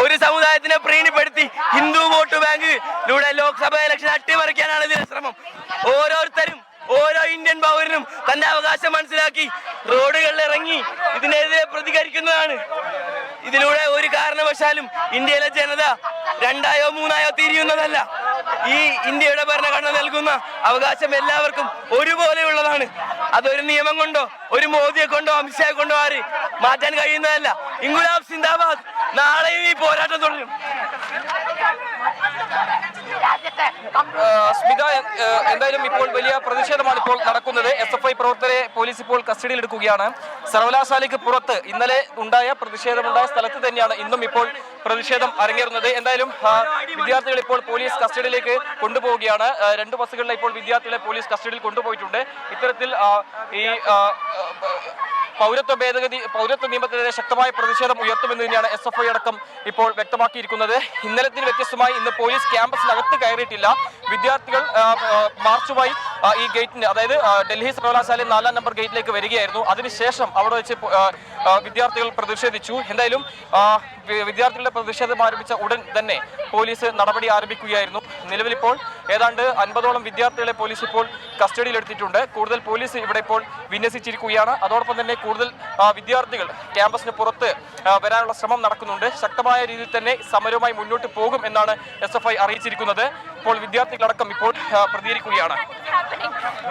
ഒരു സമുദായത്തിനെ പ്രീണിപ്പെടുത്തി ഹിന്ദു വോട്ട് ബാങ്കിലൂടെ ലോക്സഭാ ഇലക്ഷൻ അട്ടിമറിക്കാനാണ് ഇതിന്റെ ശ്രമം. ഓരോരുത്തരും ഓരോ ഇന്ത്യൻ പൗരനും തന്റെ അവകാശം മനസ്സിലാക്കി റോഡുകളിൽ ഇറങ്ങി ഇതിനെതിരെ പ്രതികരിക്കുന്നതാണ്. ഇതിലൂടെ ഒരു കാരണവശാലും ഇന്ത്യയിലെ ജനത രണ്ടായോ മൂന്നായോ തിരിയുന്നതല്ല. ഈ ഇന്ത്യയുടെ ഭരണഘടന നൽകുന്ന അവകാശം എല്ലാവർക്കും ഒരുപോലെയുള്ളതാണ്. അതൊരു നിയമം കൊണ്ടോ ഒരു മോദിയെ കൊണ്ടോ അമിത്ഷായെ കൊണ്ടോ ആര് മാറ്റാൻ കഴിയുന്നതല്ല. ഇൻകുലാബ് സിന്ദാബാദ്. നാളെയും ഈ പോരാട്ടം തുടരും. സ്മിത, എന്തായാലും ഇപ്പോൾ വലിയ പ്രതിഷേധമാണ് ഇപ്പോൾ നടക്കുന്നത്. SFI പ്രവർത്തകരെ പോലീസ് ഇപ്പോൾ കസ്റ്റഡിയിൽ എടുക്കുകയാണ്. സർവകലാശാലയ്ക്ക് പുറത്ത് ഇന്നലെ പ്രതിഷേധമുണ്ടായ സ്ഥലത്ത് തന്നെയാണ് ഇന്നും ഇപ്പോൾ പ്രതിഷേധം അരങ്ങേറുന്നത്. എന്തായാലും വിദ്യാർത്ഥികൾ ഇപ്പോൾ പോലീസ് കസ്റ്റഡിയിലേക്ക് കൊണ്ടുപോവുകയാണ്. 2 ബസ്സുകളിലെ ഇപ്പോൾ വിദ്യാർത്ഥികളെ പോലീസ് കസ്റ്റഡിയിൽ കൊണ്ടുപോയിട്ടുണ്ട്. ഇത്തരത്തിൽ ഈ പൗരത്വ നിയമത്തിനെതിരെ ശക്തമായ പ്രതിഷേധം ഉയർത്തുമെന്ന് തന്നെയാണ് SFI അടക്കം ഇപ്പോൾ വ്യക്തമാക്കിയിരിക്കുന്നത്. ഇന്നലത്തിന് വ്യത്യസ്തമായി ഇന്ന് പോലീസ് ക്യാമ്പസിനകത്ത് കയറിയിട്ടില്ല. വിദ്യാർത്ഥികൾ മാർച്ചുമായി ഈ ഗേറ്റിന്, അതായത് ഡൽഹി സർവകലാശാല 4-ാം നമ്പർ ഗേറ്റിലേക്ക് വരികയായിരുന്നു. അതിനുശേഷം അവിടെ വെച്ച് വിദ്യാർത്ഥികൾ പ്രതിഷേധിച്ചു. എന്തായാലും വിദ്യാർത്ഥികളുടെ പ്രതിഷേധം ആരംഭിച്ച ഉടൻ തന്നെ പോലീസ് നടപടി ആരംഭിക്കുകയായിരുന്നു. നിലവിലിപ്പോൾ ഏതാണ്ട് 50ഓളം വിദ്യാർത്ഥികളെ പോലീസ് ഇപ്പോൾ കസ്റ്റഡിയിലെടുത്തിട്ടുണ്ട്. കൂടുതൽ പോലീസ് ഇവിടെ ഇപ്പോൾ വിന്യസിച്ചിരിക്കുകയാണ്. അതോടൊപ്പം തന്നെ കൂടുതൽ വിദ്യാർത്ഥികൾ ക്യാമ്പസിന് പുറത്ത് വരാനുള്ള ശ്രമം നടക്കുന്നുണ്ട്. ശക്തമായ രീതിയിൽ തന്നെ സമരവുമായി മുന്നോട്ട് പോകും എന്നാണ് SFI അറിയിച്ചിരിക്കുന്നത്. ഇപ്പോൾ വിദ്യാർത്ഥികളടക്കം ഇപ്പോൾ പ്രതികരിക്കുകയാണ്.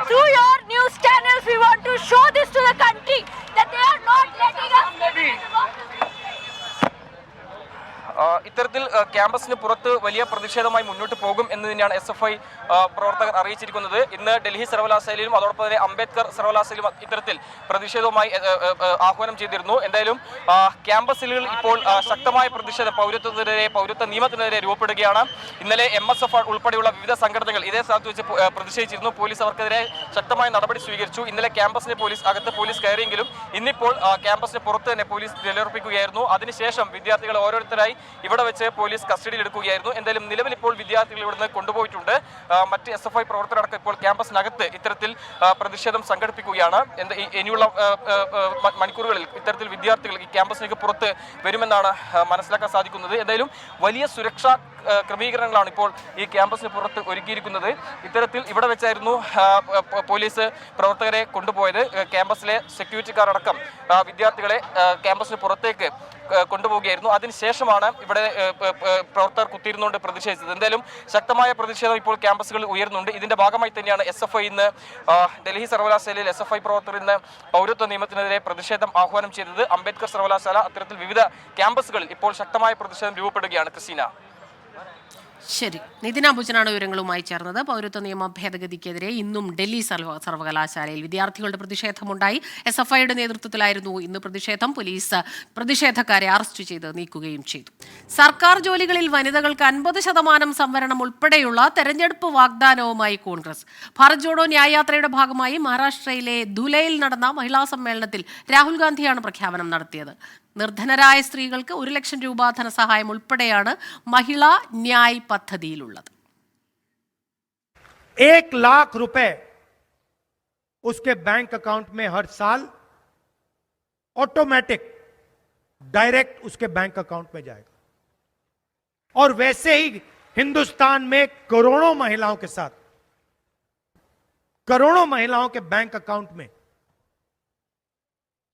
Through your news channels, we want to show this to the country that they are not letting us live. ഇത്തരത്തിൽ ക്യാമ്പസിന് പുറത്ത് വലിയ പ്രതിഷേധമായി മുന്നോട്ട് പോകും എന്ന് തന്നെയാണ് SFI പ്രവർത്തകർ അറിയിച്ചിരിക്കുന്നത്. ഇന്ന് ഡൽഹി സർവകലാശാലയിലും അതോടൊപ്പം തന്നെ അംബേദ്കർ സർവകലാശാലയിലും ഇത്തരത്തിൽ പ്രതിഷേധവുമായി ആഹ്വാനം ചെയ്തിരുന്നു. എന്തായാലും ക്യാമ്പസുകളിൽ ഇപ്പോൾ ശക്തമായ പ്രതിഷേധം പൗരത്വ നിയമത്തിനെതിരെ രൂപപ്പെടുകയാണ്. ഇന്നലെ MSF ഉൾപ്പെടെയുള്ള വിവിധ സംഘടനകൾ ഇതേ സ്ഥലത്ത് വെച്ച് പ്രതിഷേധിച്ചിരുന്നു. പോലീസ് അവർക്കെതിരെ ശക്തമായ നടപടി സ്വീകരിച്ചു. ഇന്നലെ ക്യാമ്പസിന് അകത്ത് പോലീസ് കയറിയെങ്കിലും ഇന്നിപ്പോൾ ക്യാമ്പസിന് പുറത്ത് തന്നെ പോലീസ് നിലയുറപ്പിക്കുകയായിരുന്നു. അതിനുശേഷം വിദ്യാർത്ഥികളെ ഓരോരുത്തരായി ഇവിടെ വെച്ച് പോലീസ് കസ്റ്റഡിയിൽ എടുക്കുകയായിരുന്നു. എന്തായാലും നിലവിൽ ഇപ്പോൾ വിദ്യാർത്ഥികൾ ഇവിടുന്ന് കൊണ്ടുപോയിട്ടുണ്ട്. മറ്റ് SFI പ്രവർത്തകരടക്കം ഇപ്പോൾ ക്യാമ്പസിനകത്ത് ഇത്തരത്തിൽ പ്രതിഷേധം സംഘടിപ്പിക്കുകയാണ്. ഇനിയുള്ള മണിക്കൂറുകളിൽ ഇത്തരത്തിൽ വിദ്യാർത്ഥികൾ ഈ ക്യാമ്പസിലേക്ക് പുറത്ത് വരുമെന്നാണ് മനസ്സിലാക്കാൻ സാധിക്കുന്നത്. എന്തായാലും വലിയ സുരക്ഷാ ക്രമീകരണങ്ങളാണ് ഇപ്പോൾ ഈ ക്യാമ്പസിന് പുറത്ത് ഒരുക്കിയിരിക്കുന്നത്. ഇത്തരത്തിൽ ഇവിടെ വെച്ചായിരുന്നു പോലീസ് പ്രവർത്തകരെ കൊണ്ടുപോയത്. ക്യാമ്പസിലെ സെക്യൂരിറ്റിക്കാരടക്കം വിദ്യാർത്ഥികളെ ക്യാമ്പസിന് പുറത്തേക്ക് കൊണ്ടുപോവുകയായിരുന്നു. അതിനുശേഷമാണ് ഇവിടെ പ്രവർത്തകർ കുത്തിയിരുന്നുകൊണ്ട് പ്രതിഷേധിച്ചത്. എന്തായാലും ശക്തമായ പ്രതിഷേധം ഇപ്പോൾ ക്യാമ്പസുകളിൽ ഉയർന്നുണ്ട്. ഇതിന്റെ ഭാഗമായി തന്നെയാണ് SFI ഇന്ന് ഡൽഹി സർവകലാശാലയിൽ SFI പ്രവർത്തകർ ഇന്ന് പൗരത്വ നിയമത്തിനെതിരെ പ്രതിഷേധം ആഹ്വാനം ചെയ്തത്. അംബേദ്കർ സർവകലാശാല അത്തരത്തിൽ വിവിധ ക്യാമ്പസുകളിൽ ഇപ്പോൾ ശക്തമായ പ്രതിഷേധം രൂപപ്പെടുകയാണ്. ക്രിസ്റ്റീന. ശരി, നിതിൻ അംബുജനാണ് വിവരങ്ങളുമായി ചേർന്നത്. പൗരത്വ നിയമ ഭേദഗതിക്കെതിരെ ഇന്നും ഡൽഹി സർവകലാശാലയിൽ വിദ്യാർത്ഥികളുടെ പ്രതിഷേധമുണ്ടായി. SFIയുടെ നേതൃത്വത്തിലായിരുന്നു ഇന്ന് പ്രതിഷേധം. പോലീസ് പ്രതിഷേധക്കാരെ അറസ്റ്റ് ചെയ്ത് നീക്കുകയും ചെയ്തു. സർക്കാർ ജോലികളിൽ വനിതകൾക്ക് 50% സംവരണം ഉൾപ്പെടെയുള്ള തെരഞ്ഞെടുപ്പ് വാഗ്ദാനവുമായി കോൺഗ്രസ്. ഭാരത് ജോഡോ ന്യായയാത്രയുടെ ഭാഗമായി മഹാരാഷ്ട്രയിലെ ധുലയിൽ നടന്ന മഹിളാ സമ്മേളനത്തിൽ രാഹുൽ ഗാന്ധിയാണ് പ്രഖ്യാപനം നടത്തിയത്. നിർധനരായ സ്ത്രീകൾക്ക് 1 ലക്ഷം രൂപ ധനസഹായം ഉൾപ്പെടെയാണ് മഹിളാ ന്യായ് പദ്ധതിയിലുള്ളത്. 1 लाख रुपए उसके बैंक अकाउंट में हर साल ऑटोमेटिक डायरेक्ट उसके बैंक अकाउंट में जाएगा। और वैसे ही हिंदुस्तान में करोड़ों महिलाओं के साथ करोड़ों महिलाओं के बैंक अकाउंट में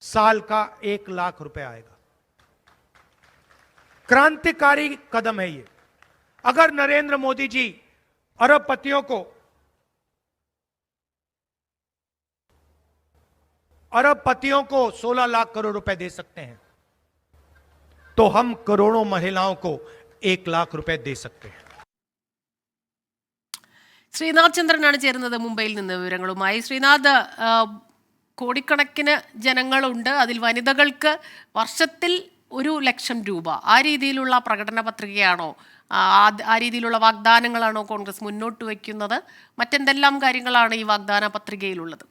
साल का 1 लाख रुपए आएगा। क्रांतिकारी कदम है ये। अगर नरेंद्र मोदी जी अरबपतियों को 16 लाख करोड़ रुपए दे सकते हैं तो हम करोड़ों महिलाओं को 1 लाख रुपए दे सकते हैं। ശ്രീനാഥ് ചന്ദ്രനാണ് ചേരുന്നത് മുംബൈയിൽ നിന്ന് വിവരങ്ങളുമായി. ശ്രീനാഥ്, കോടിക്കണക്കിന് ജനങ്ങളുണ്ട്, അതിൽ വനിതകൾക്ക് വർഷത്തിൽ 1 ലക്ഷം രൂപ, ആ രീതിയിലുള്ള പ്രകടന പത്രികയാണോ, ആ രീതിയിലുള്ള വാഗ്ദാനങ്ങളാണോ കോൺഗ്രസ് മുന്നോട്ട് വയ്ക്കുന്നത്? മറ്റെന്തെല്ലാം കാര്യങ്ങളാണ് ഈ വാഗ്ദാന പത്രികയിലുള്ളത്?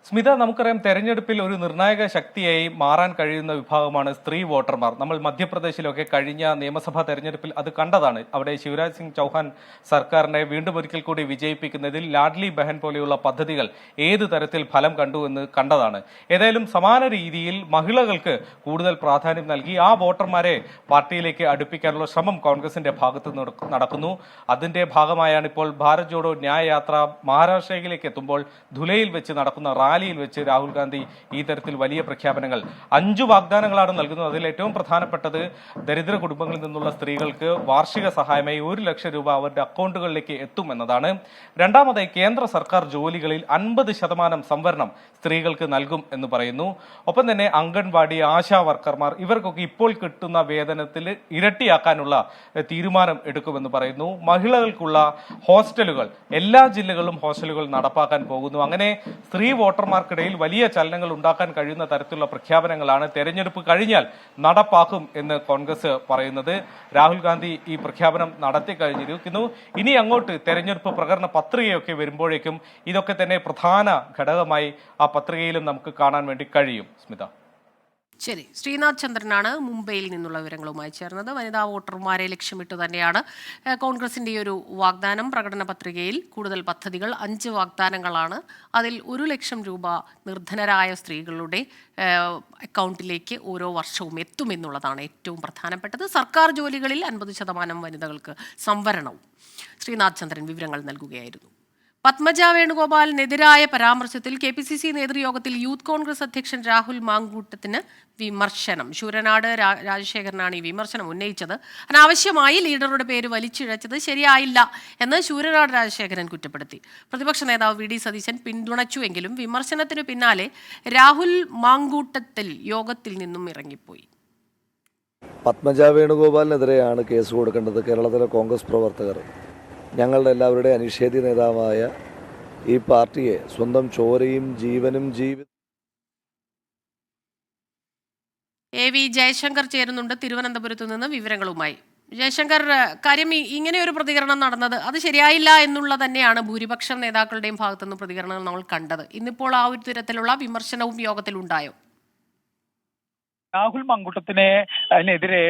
സ്മിത, നമുക്കറിയാം തെരഞ്ഞെടുപ്പിൽ ഒരു നിർണായക ശക്തിയായി മാറാൻ കഴിയുന്ന വിഭാഗമാണ് സ്ത്രീ വോട്ടർമാർ. നമ്മൾ മധ്യപ്രദേശിലൊക്കെ കഴിഞ്ഞ നിയമസഭാ തെരഞ്ഞെടുപ്പിൽ അത് കണ്ടതാണ്. അവിടെ ശിവരാജ് സിംഗ് ചൗഹാൻ സർക്കാരിനെ വീണ്ടും ഒരിക്കൽ കൂടി വിജയിപ്പിക്കുന്നതിൽ ലാഡ്ലി ബഹൻ പോലെയുള്ള പദ്ധതികൾ ഏത് തരത്തിൽ ഫലം കണ്ടു എന്ന് കണ്ടതാണ്. ഏതായാലും സമാന രീതിയിൽ മഹിളകൾക്ക് കൂടുതൽ പ്രാധാന്യം നൽകി ആ വോട്ടർമാരെ പാർട്ടിയിലേക്ക് അടുപ്പിക്കാനുള്ള ശ്രമം കോൺഗ്രസിന്റെ ഭാഗത്ത് നടക്കുന്നു. അതിന്റെ ഭാഗമായാണ് ഇപ്പോൾ ഭാരത് ജോഡോ ന്യായ യാത്ര മഹാരാഷ്ട്രയിലേക്ക് എത്തുമ്പോൾ ധുലയിൽ വെച്ച് നടക്കുന്ന റാലിയിൽ വെച്ച് രാഹുൽ ഗാന്ധി ഈ തരത്തിൽ വലിയ പ്രഖ്യാപനങ്ങൾ 5 വാഗ്ദാനങ്ങളാണ് നൽകുന്നത്. അതിൽ ഏറ്റവും പ്രധാനപ്പെട്ടത് ദരിദ്ര കുടുംബങ്ങളിൽ നിന്നുള്ള സ്ത്രീകൾക്ക് വാർഷിക സഹായമായി 1 ലക്ഷം രൂപ അവരുടെ അക്കൗണ്ടുകളിലേക്ക് എത്തും എന്നതാണ്. രണ്ടാമതായി കേന്ദ്ര സർക്കാർ ജോലികളിൽ 50% സംവരണം സ്ത്രീകൾക്ക് നൽകും എന്ന് പറയുന്നു. ഒപ്പം തന്നെ അംഗൻവാടി, ആശാ വർക്കർമാർ ഇവർക്കൊക്കെ ഇപ്പോൾ കിട്ടുന്ന വേതനത്തിൽ ഇരട്ടിയാക്കാനുള്ള തീരുമാനം എടുക്കുമെന്ന് പറയുന്നു. മഹിളകൾക്കുള്ള ഹോസ്റ്റലുകൾ എല്ലാ ജില്ലകളിലും ഹോസ്റ്റലുകൾ നടപ്പാക്കാൻ പോകുന്നു. അങ്ങനെ സ്ത്രീ വോട്ടർമാർക്കിടയിൽ വലിയ ചലനങ്ങൾ ഉണ്ടാക്കാൻ കഴിയുന്ന തരത്തിലുള്ള പ്രഖ്യാപനങ്ങളാണ് തെരഞ്ഞെടുപ്പ് കഴിഞ്ഞാൽ നടപ്പാക്കും എന്ന് കോൺഗ്രസ് പറയുന്നത്. രാഹുൽ ഗാന്ധി ഈ പ്രഖ്യാപനം നടത്തി കഴിഞ്ഞിരിക്കുന്നു. ഇനി അങ്ങോട്ട് തെരഞ്ഞെടുപ്പ് പ്രകടന പത്രികയൊക്കെ വരുമ്പോഴേക്കും ഇതൊക്കെ തന്നെ പ്രധാന ഘടകമായി ആ പത്രികയിലും നമുക്ക് കാണാൻ വേണ്ടി കഴിയും. സ്മിത. ശരി, ശ്രീനാഥ് ചന്ദ്രനാണ് മുംബൈയിൽ നിന്നുള്ള വിവരങ്ങളുമായി ചേർന്നത്. വനിതാ വോട്ടർമാരെ ലക്ഷ്യമിട്ട് തന്നെയാണ് കോൺഗ്രസിൻ്റെ ഈ ഒരു വാഗ്ദാനം. പ്രകടന പത്രികയിൽ കൂടുതൽ പദ്ധതികൾ, 5 വാഗ്ദാനങ്ങളാണ്. അതിൽ 1 ലക്ഷം രൂപ നിർധനരായ സ്ത്രീകളുടെ അക്കൗണ്ടിലേക്ക് ഓരോ വർഷവും എത്തുമെന്നുള്ളതാണ് ഏറ്റവും പ്രധാനപ്പെട്ടത്. സർക്കാർ ജോലികളിൽ 50% വനിതകൾക്ക് സംവരണവും. ശ്രീനാഥ് ചന്ദ്രൻ വിവരങ്ങൾ നൽകുകയായിരുന്നു. പത്മജ വേണുഗോപാലിനെതിരായ പരാമർശത്തിൽ KPCC നേതൃയോഗത്തിൽ യൂത്ത് കോൺഗ്രസ് അധ്യക്ഷൻ രാഹുൽ മാങ്കൂട്ടത്തിന് വിമർശനം. ശൂരനാട് രാജശേഖരനാണ് ഈ വിമർശനം ഉന്നയിച്ചത്. അനാവശ്യമായി ലീഡറുടെ പേര് വലിച്ചിഴച്ചത് ശരിയായില്ല എന്ന് ശൂരനാട് രാജശേഖരൻ കുറ്റപ്പെടുത്തി. പ്രതിപക്ഷ നേതാവ് VD സതീശൻ പിന്തുണച്ചുവെങ്കിലും വിമർശനത്തിനു പിന്നാലെ രാഹുൽ മാങ്കൂട്ടത്തിൽ യോഗത്തിൽ നിന്നും ഇറങ്ങിപ്പോയി. പത്മജ വേണുഗോപാലിനെതിരെയാണ് കേസ് കൊടുക്കേണ്ടത് കേരളത്തിലെ കോൺഗ്രസ് പ്രവർത്തകർ. ഞങ്ങളുടെ എല്ലാവരുടെയും അനിഷേധ്യ നേതാവായ ഈ പാർട്ടിയെ സ്വന്തം ചോരയും ജീവനും AV ജയശങ്കർ ചേരുന്നുണ്ട് തിരുവനന്തപുരത്തു നിന്ന് വിവരങ്ങളുമായി. ജയശങ്കർ, കാര്യം ഇങ്ങനെ ഒരു പ്രതികരണം നടന്നത് അത് ശരിയായില്ല എന്നുള്ള തന്നെയാണ് ഭൂരിപക്ഷം നേതാക്കളുടെയും ഭാഗത്തുനിന്ന് പ്രതികരണങ്ങൾ നമ്മൾ കണ്ടത്. ഇന്നിപ്പോൾ ആ ഒരു തരത്തിലുള്ള വിമർശനവും യോഗത്തിലുണ്ടായോ? രാഹുൽ മാങ്കൂട്ടത്തിനെതിരെ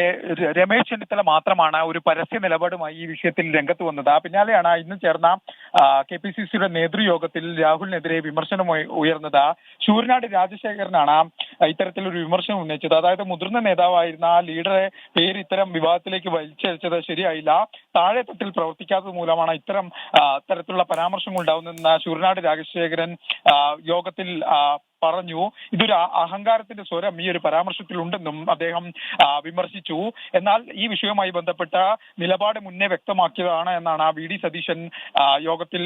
രമേശ് ചെന്നിത്തല മാത്രമാണ് ഒരു പരസ്യ നിലപാടുമായി ഈ വിഷയത്തിൽ രംഗത്ത് വന്നത്. പിന്നാലെയാണ് ഇന്ന് ചേർന്ന KPCCയുടെ നേതൃയോഗത്തിൽ രാഹുലിനെതിരെ വിമർശനം ഉയർന്നത്. ശൂരനാട് രാജശേഖരനാണ് ഇത്തരത്തിലൊരു വിമർശനം ഉന്നയിച്ചത്. അതായത് മുതിർന്ന നേതാവായിരുന്ന ലീഡറെ പേര് ഇത്തരം വിവാദത്തിലേക്ക് വലിച്ചഴിച്ചത് ശരിയായില്ല, താഴെ തട്ടിൽ പ്രവർത്തിക്കാത്തത് മൂലമാണ് തരത്തിലുള്ള പരാമർശങ്ങൾ ഉണ്ടാവുന്നതെന്ന് ശൂരനാട് രാജശേഖരൻ യോഗത്തിൽ പറഞ്ഞു. ഇതൊരു അഹങ്കാരത്തിന്റെ സ്വരം ഈ ഒരു പരാമർശത്തിൽ ഉണ്ടെന്നും അദ്ദേഹം വിമർശിച്ചു. എന്നാൽ ഈ വിഷയവുമായി ബന്ധപ്പെട്ട നിലപാട് മുന്നേ വ്യക്തമാക്കിയതാണ് എന്നാണ് VD സതീശൻ യോഗത്തിൽ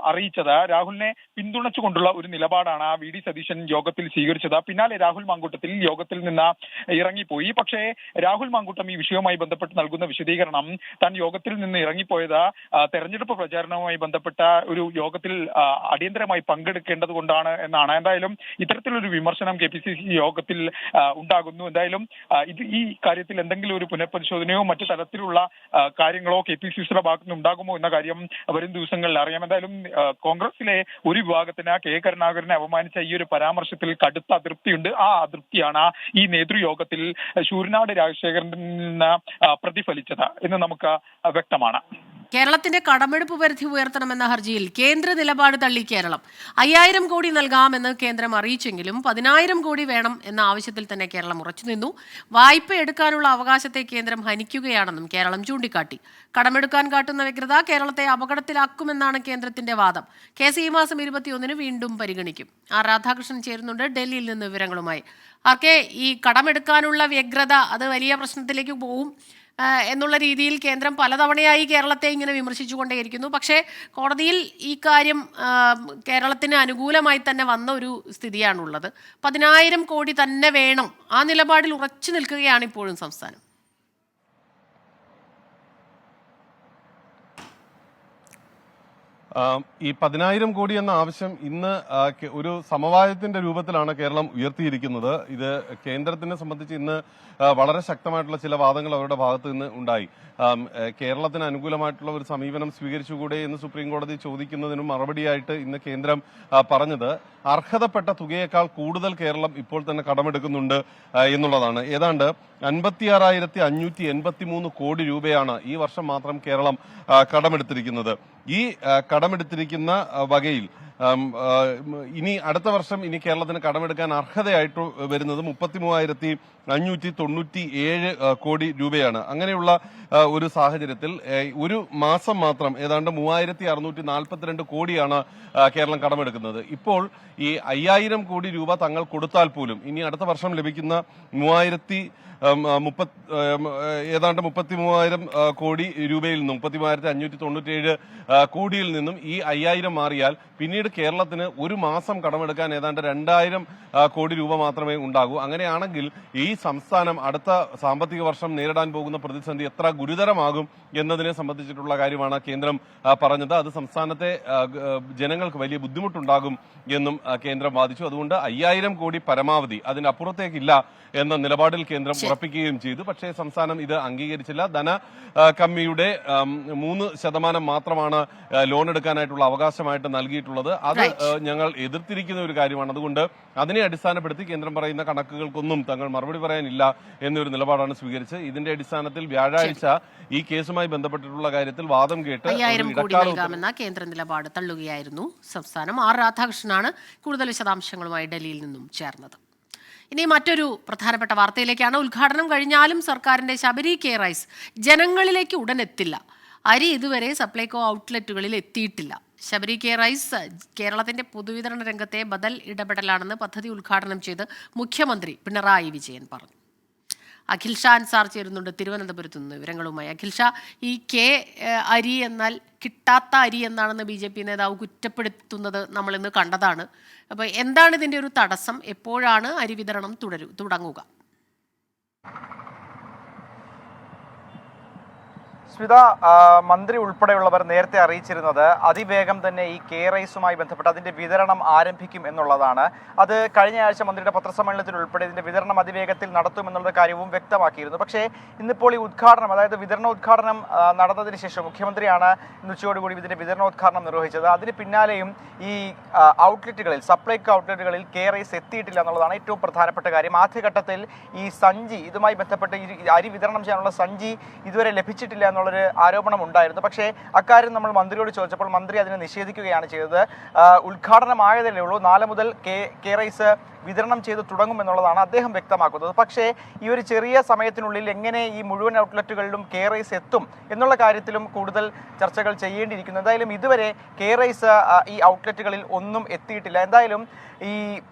അറിയിച്ചത്. രാഹുലിനെ പിന്തുണച്ചുകൊണ്ടുള്ള ഒരു നിലപാടാണ് VD സതീശൻ യോഗത്തിൽ സ്വീകരിച്ചത്. പിന്നാലെ രാഹുൽ മാങ്കൂട്ടത്തിൽ യോഗത്തിൽ നിന്ന് ഇറങ്ങിപ്പോയി. പക്ഷേ രാഹുൽ മാങ്കൂട്ടം ഈ വിഷയവുമായി ബന്ധപ്പെട്ട് നൽകുന്ന വിശദീകരണം താൻ യോഗത്തിൽ നിന്ന് ഇറങ്ങിപ്പോയത് തെരഞ്ഞെടുപ്പ് പ്രചാരണവുമായി ബന്ധപ്പെട്ട ഒരു യോഗത്തിൽ അടിയന്തരമായി പങ്കെടുക്കേണ്ടത് കൊണ്ടാണ് എന്നാണ്. എന്തായാലും ഇത്തരത്തിലൊരു വിമർശനം KPCC യോഗത്തിൽ ഉണ്ടാകുന്നു. എന്തായാലും ഈ കാര്യത്തിൽ എന്തെങ്കിലും ഒരു പുനഃപരിശോധനയോ മറ്റു തരത്തിലുള്ള കാര്യങ്ങളോ KPCCയുടെ ഭാഗത്തുനിന്ന് ഉണ്ടാകുമോ എന്ന കാര്യം വരും ദിവസങ്ങളിൽ അറിയാം. എന്തായാലും കോൺഗ്രസിലെ ഒരു വിഭാഗത്തിന് K കരുണാകരനെ അപമാനിച്ച ഈ ഒരു പരാമർശത്തിൽ കടുത്ത അതൃപ്തിയുണ്ട്. ആ അതൃപ്തിയാണ് ഈ നേതൃയോഗത്തിൽ ശൂരനാട് രാജശേഖരനിൽ നിന്ന് പ്രതിഫലിച്ചത് എന്ന് നമുക്ക് വ്യക്തമാണ്. കേരളത്തിന്റെ കടമെടുപ്പ് പരിധി ഉയർത്തണമെന്ന ഹർജിയിൽ കേന്ദ്ര നിലപാട് തള്ളി കേരളം. 5000 കോടി നൽകാമെന്ന് കേന്ദ്രം അറിയിച്ചെങ്കിലും 10000 കോടി വേണം എന്ന ആവശ്യത്തിൽ തന്നെ കേരളം ഉറച്ചുനിന്നു. വായ്പ എടുക്കാനുള്ള അവകാശത്തെ കേന്ദ്രം ഹനിക്കുകയാണെന്നും കേരളം ചൂണ്ടിക്കാട്ടി. കടമെടുക്കാൻ കാട്ടുന്ന വ്യഗ്രത കേരളത്തെ അപകടത്തിലാക്കുമെന്നാണ് കേന്ദ്രത്തിന്റെ വാദം. കേസ് ഈ മാസം 21 വീണ്ടും പരിഗണിക്കും. രാധാകൃഷ്ണൻ ചേരുന്നുണ്ട് ഡൽഹിയിൽ നിന്ന് വിവരങ്ങളുമായി. ഈ കടമെടുക്കാനുള്ള വ്യഗ്രത അത് വലിയ പ്രശ്നത്തിലേക്ക് പോവും എന്നുള്ള രീതിയിൽ കേന്ദ്രം പലതവണയായി കേരളത്തെ ഇങ്ങനെ വിമർശിച്ചുകൊണ്ടേയിരിക്കുന്നു. പക്ഷേ കോടതിയിൽ ഈ കാര്യം കേരളത്തിന് അനുകൂലമായി തന്നെ വന്ന ഒരു സ്ഥിതിയാണുള്ളത്. 10000 കോടി തന്നെ വേണം, ആ നിലപാടിൽ ഉറച്ചു നിൽക്കുകയാണ് ഇപ്പോഴും സംസ്ഥാനം. ഈ 10000 കോടി എന്ന ആവശ്യം ഇന്ന് ഒരു സമവായത്തിന്റെ രൂപത്തിലാണ് കേരളം ഉയർത്തിയിരിക്കുന്നത്. ഇത് കേന്ദ്രത്തിനെ സംബന്ധിച്ച് ഇന്ന് വളരെ ശക്തമായിട്ടുള്ള ചില വാദങ്ങൾ അവരുടെ ഭാഗത്ത് നിന്ന് ഉണ്ടായി. കേരളത്തിന് അനുകൂലമായിട്ടുള്ള ഒരു സമീപനം സ്വീകരിച്ചുകൂടെ എന്ന് സുപ്രീം കോടതി ചോദിക്കുന്നതിനും മറുപടിയായിട്ട് ഇന്ന് കേന്ദ്രം പറഞ്ഞത് അർഹതപ്പെട്ട തുകയേക്കാൾ കൂടുതൽ കേരളം ഇപ്പോൾ തന്നെ കടമെടുക്കുന്നുണ്ട് എന്നുള്ളതാണ്. ഏതാണ്ട് 56,583 കോടി രൂപയാണ് ഈ വർഷം മാത്രം കേരളം കടമെടുത്തിരിക്കുന്നത്. ഈ കടമെടുത്തിരിക്കുന്ന വകയിൽ ഇനി അടുത്ത വർഷം ഇനി കേരളത്തിന് കടമെടുക്കാൻ അർഹതയായിട്ട് വരുന്നത് 33,597 കോടി രൂപയാണ്. അങ്ങനെയുള്ള ഒരു സാഹചര്യത്തിൽ ഒരു മാസം മാത്രം ഏതാണ്ട് 3,642 കോടിയാണ് കേരളം കടമെടുക്കുന്നത്. ഇപ്പോൾ ഈ 5000 കോടി രൂപ തങ്ങൾ കൊടുത്താൽ പോലും ഇനി അടുത്ത വർഷം ലഭിക്കുന്ന ഏതാണ്ട് 33,000 കോടി രൂപയിൽ നിന്നും 33,597 കോടിയിൽ നിന്നും ഈ 5000 മാറിയാൽ പിന്നീട് കേരളത്തിന് ഒരു മാസം കടമെടുക്കാൻ ഏതാണ്ട് 2000 കോടി രൂപ മാത്രമേ ഉണ്ടാകൂ. അങ്ങനെയാണെങ്കിൽ ഈ സംസ്ഥാനം അടുത്ത സാമ്പത്തിക വർഷം നേരിടാൻ പോകുന്ന പ്രതിസന്ധി എത്ര ഗുരുതരമാകും എന്നതിനെ സംബന്ധിച്ചിട്ടുള്ള കാര്യമാണ് കേന്ദ്രം പറഞ്ഞത്. അത് സംസ്ഥാനത്തെ ജനങ്ങൾക്ക് വലിയ ബുദ്ധിമുട്ടുണ്ടാകും എന്നും കേന്ദ്രം വാദിച്ചു. അതുകൊണ്ട് 5000 കോടി പരമാവധി, അതിനപ്പുറത്തേക്കില്ല എന്ന നിലപാടിൽ കേന്ദ്രം ഉറപ്പിക്കുകയും ചെയ്തു. പക്ഷേ സംസ്ഥാനം ഇത് അംഗീകരിച്ചില്ല. ധന കമ്മിയുടെ 3% മാത്രമാണ് ലോൺ എടുക്കാനായിട്ടുള്ള അവകാശമായിട്ട് നൽകിയിട്ടുള്ളത്. അത് ഞങ്ങൾ എതിർത്തിരിക്കുന്ന ഒരു കാര്യമാണ്. അതുകൊണ്ട് അതിനെ അടിസ്ഥാനപ്പെടുത്തി കേന്ദ്രം പറയുന്ന കണക്കുകൾക്കൊന്നും തങ്ങൾ മറുപടി പറയാനില്ല എന്നൊരു നിലപാടാണ് സ്വീകരിച്ചത്. ഇതിന്റെ അടിസ്ഥാനത്തിൽ വ്യാഴാഴ്ച ഈ കേസുമായി ബന്ധപ്പെട്ടിട്ടുള്ള കാര്യത്തിൽ വാദം കേട്ട് 5000 കോടി നൽകാമെന്ന കേന്ദ്ര നിലപാട് തള്ളുകയായിരുന്നു സംസ്ഥാനം. രാധാകൃഷ്ണനാണ് കൂടുതൽ വിശദാംശങ്ങളുമായി ഡൽഹിയിൽ നിന്നും ചേർന്നത്. ഇനി മറ്റൊരു പ്രധാനപ്പെട്ട വാർത്തയിലേക്കാണ്. ഉദ്ഘാടനം കഴിഞ്ഞാലും സർക്കാരിന്റെ ശബരി കെ റൈസ് ജനങ്ങളിലേക്ക് ഉടൻ എത്തില്ല. അരി ഇതുവരെ സപ്ലൈകോ ഔട്ട്ലെറ്റുകളിൽ എത്തിയിട്ടില്ല. ശബരി കെ റൈസ് കേരളത്തിന്റെ പൊതുവിതരണ രംഗത്തെ ബദൽ ഇടപെടലാണെന്ന് പദ്ധതി ഉദ്ഘാടനം ചെയ്ത് മുഖ്യമന്ത്രി പിണറായി വിജയൻ പറഞ്ഞു. അഖിൽ ഷാ അൻസാർ ചേരുന്നുണ്ട് തിരുവനന്തപുരത്ത് നിന്ന് വിവരങ്ങളുമായി. അഖിൽ ഷാ, ഈ കെ അരി എന്നാൽ കിട്ടാത്ത അരി എന്നാണെന്ന് BJP നേതാവ് കുറ്റപ്പെടുത്തുന്നത് നമ്മൾ ഇന്ന് കണ്ടതാണ്. അപ്പോൾ എന്താണ് ഇതിന്റെ ഒരു തടസ്സം? എപ്പോഴാണ് അരി വിതരണം തുടങ്ങുക? സ്മിത, മന്ത്രി ഉൾപ്പെടെയുള്ളവർ നേരത്തെ അറിയിച്ചിരുന്നത് അതിവേഗം തന്നെ ഈ കെ റൈസുമായി ബന്ധപ്പെട്ട് അതിന്റെ വിതരണം ആരംഭിക്കും എന്നുള്ളതാണ്. അത് കഴിഞ്ഞ ആഴ്ച മന്ത്രിയുടെ പത്രസമ്മേളനത്തിൽ ഉൾപ്പെടെ ഇതിന്റെ വിതരണം അതിവേഗത്തിൽ നടത്തുമെന്നുള്ള കാര്യവും വ്യക്തമാക്കിയിരുന്നു. പക്ഷേ ഇന്നിപ്പോൾ ഈ ഉദ്ഘാടനം, അതായത് വിതരണോദ്ഘാടനം നടന്നതിന് ശേഷം മുഖ്യമന്ത്രിയാണ് ഇന്ന് ഉച്ചയോടുകൂടി ഇതിന്റെ വിതരണോദ്ഘാടനം നിർവഹിച്ചത്. അതിന് പിന്നാലെയും ഈ ഔട്ട്ലെറ്റുകളിൽ, സപ്ലൈകോ ഔട്ട്ലെറ്റുകളിൽ കെ റൈസ് എത്തിയിട്ടില്ല എന്നുള്ളതാണ് ഏറ്റവും പ്രധാനപ്പെട്ട കാര്യം. ആദ്യഘട്ടത്തിൽ ഈ സഞ്ചി, ഇതുമായി ബന്ധപ്പെട്ട് അരി വിതരണം ചെയ്യാനുള്ള സഞ്ചി ഇതുവരെ ലഭിച്ചിട്ടില്ല എന്നുള്ളൊരു ആരോപണം ഉണ്ടായിരുന്നു. പക്ഷേ അക്കാര്യം നമ്മൾ മന്ത്രിയോട് ചോദിച്ചപ്പോൾ മന്ത്രി അതിനെ നിഷേധിക്കുകയാണ് ചെയ്തത്. ഉദ്ഘാടനമായതല്ലേ ഉള്ളൂ, 4 മുതൽ കെ റൈസ് വിതരണം ചെയ്ത് തുടങ്ങുമെന്നുള്ളതാണ് അദ്ദേഹം വ്യക്തമാക്കുന്നത്. പക്ഷേ ഈ ഒരു ചെറിയ സമയത്തിനുള്ളിൽ എങ്ങനെ ഈ മുഴുവൻ ഔട്ട്ലെറ്റുകളിലും കെ റൈസ് എത്തും എന്നുള്ള കാര്യത്തിലും കൂടുതൽ ചർച്ചകൾ ചെയ്യേണ്ടിയിരിക്കുന്നു. എന്തായാലും ഇതുവരെ കെ റൈസ് ഈ ഔട്ട്ലെറ്റുകളിൽ ഒന്നും എത്തിയിട്ടില്ല. എന്തായാലും ഈ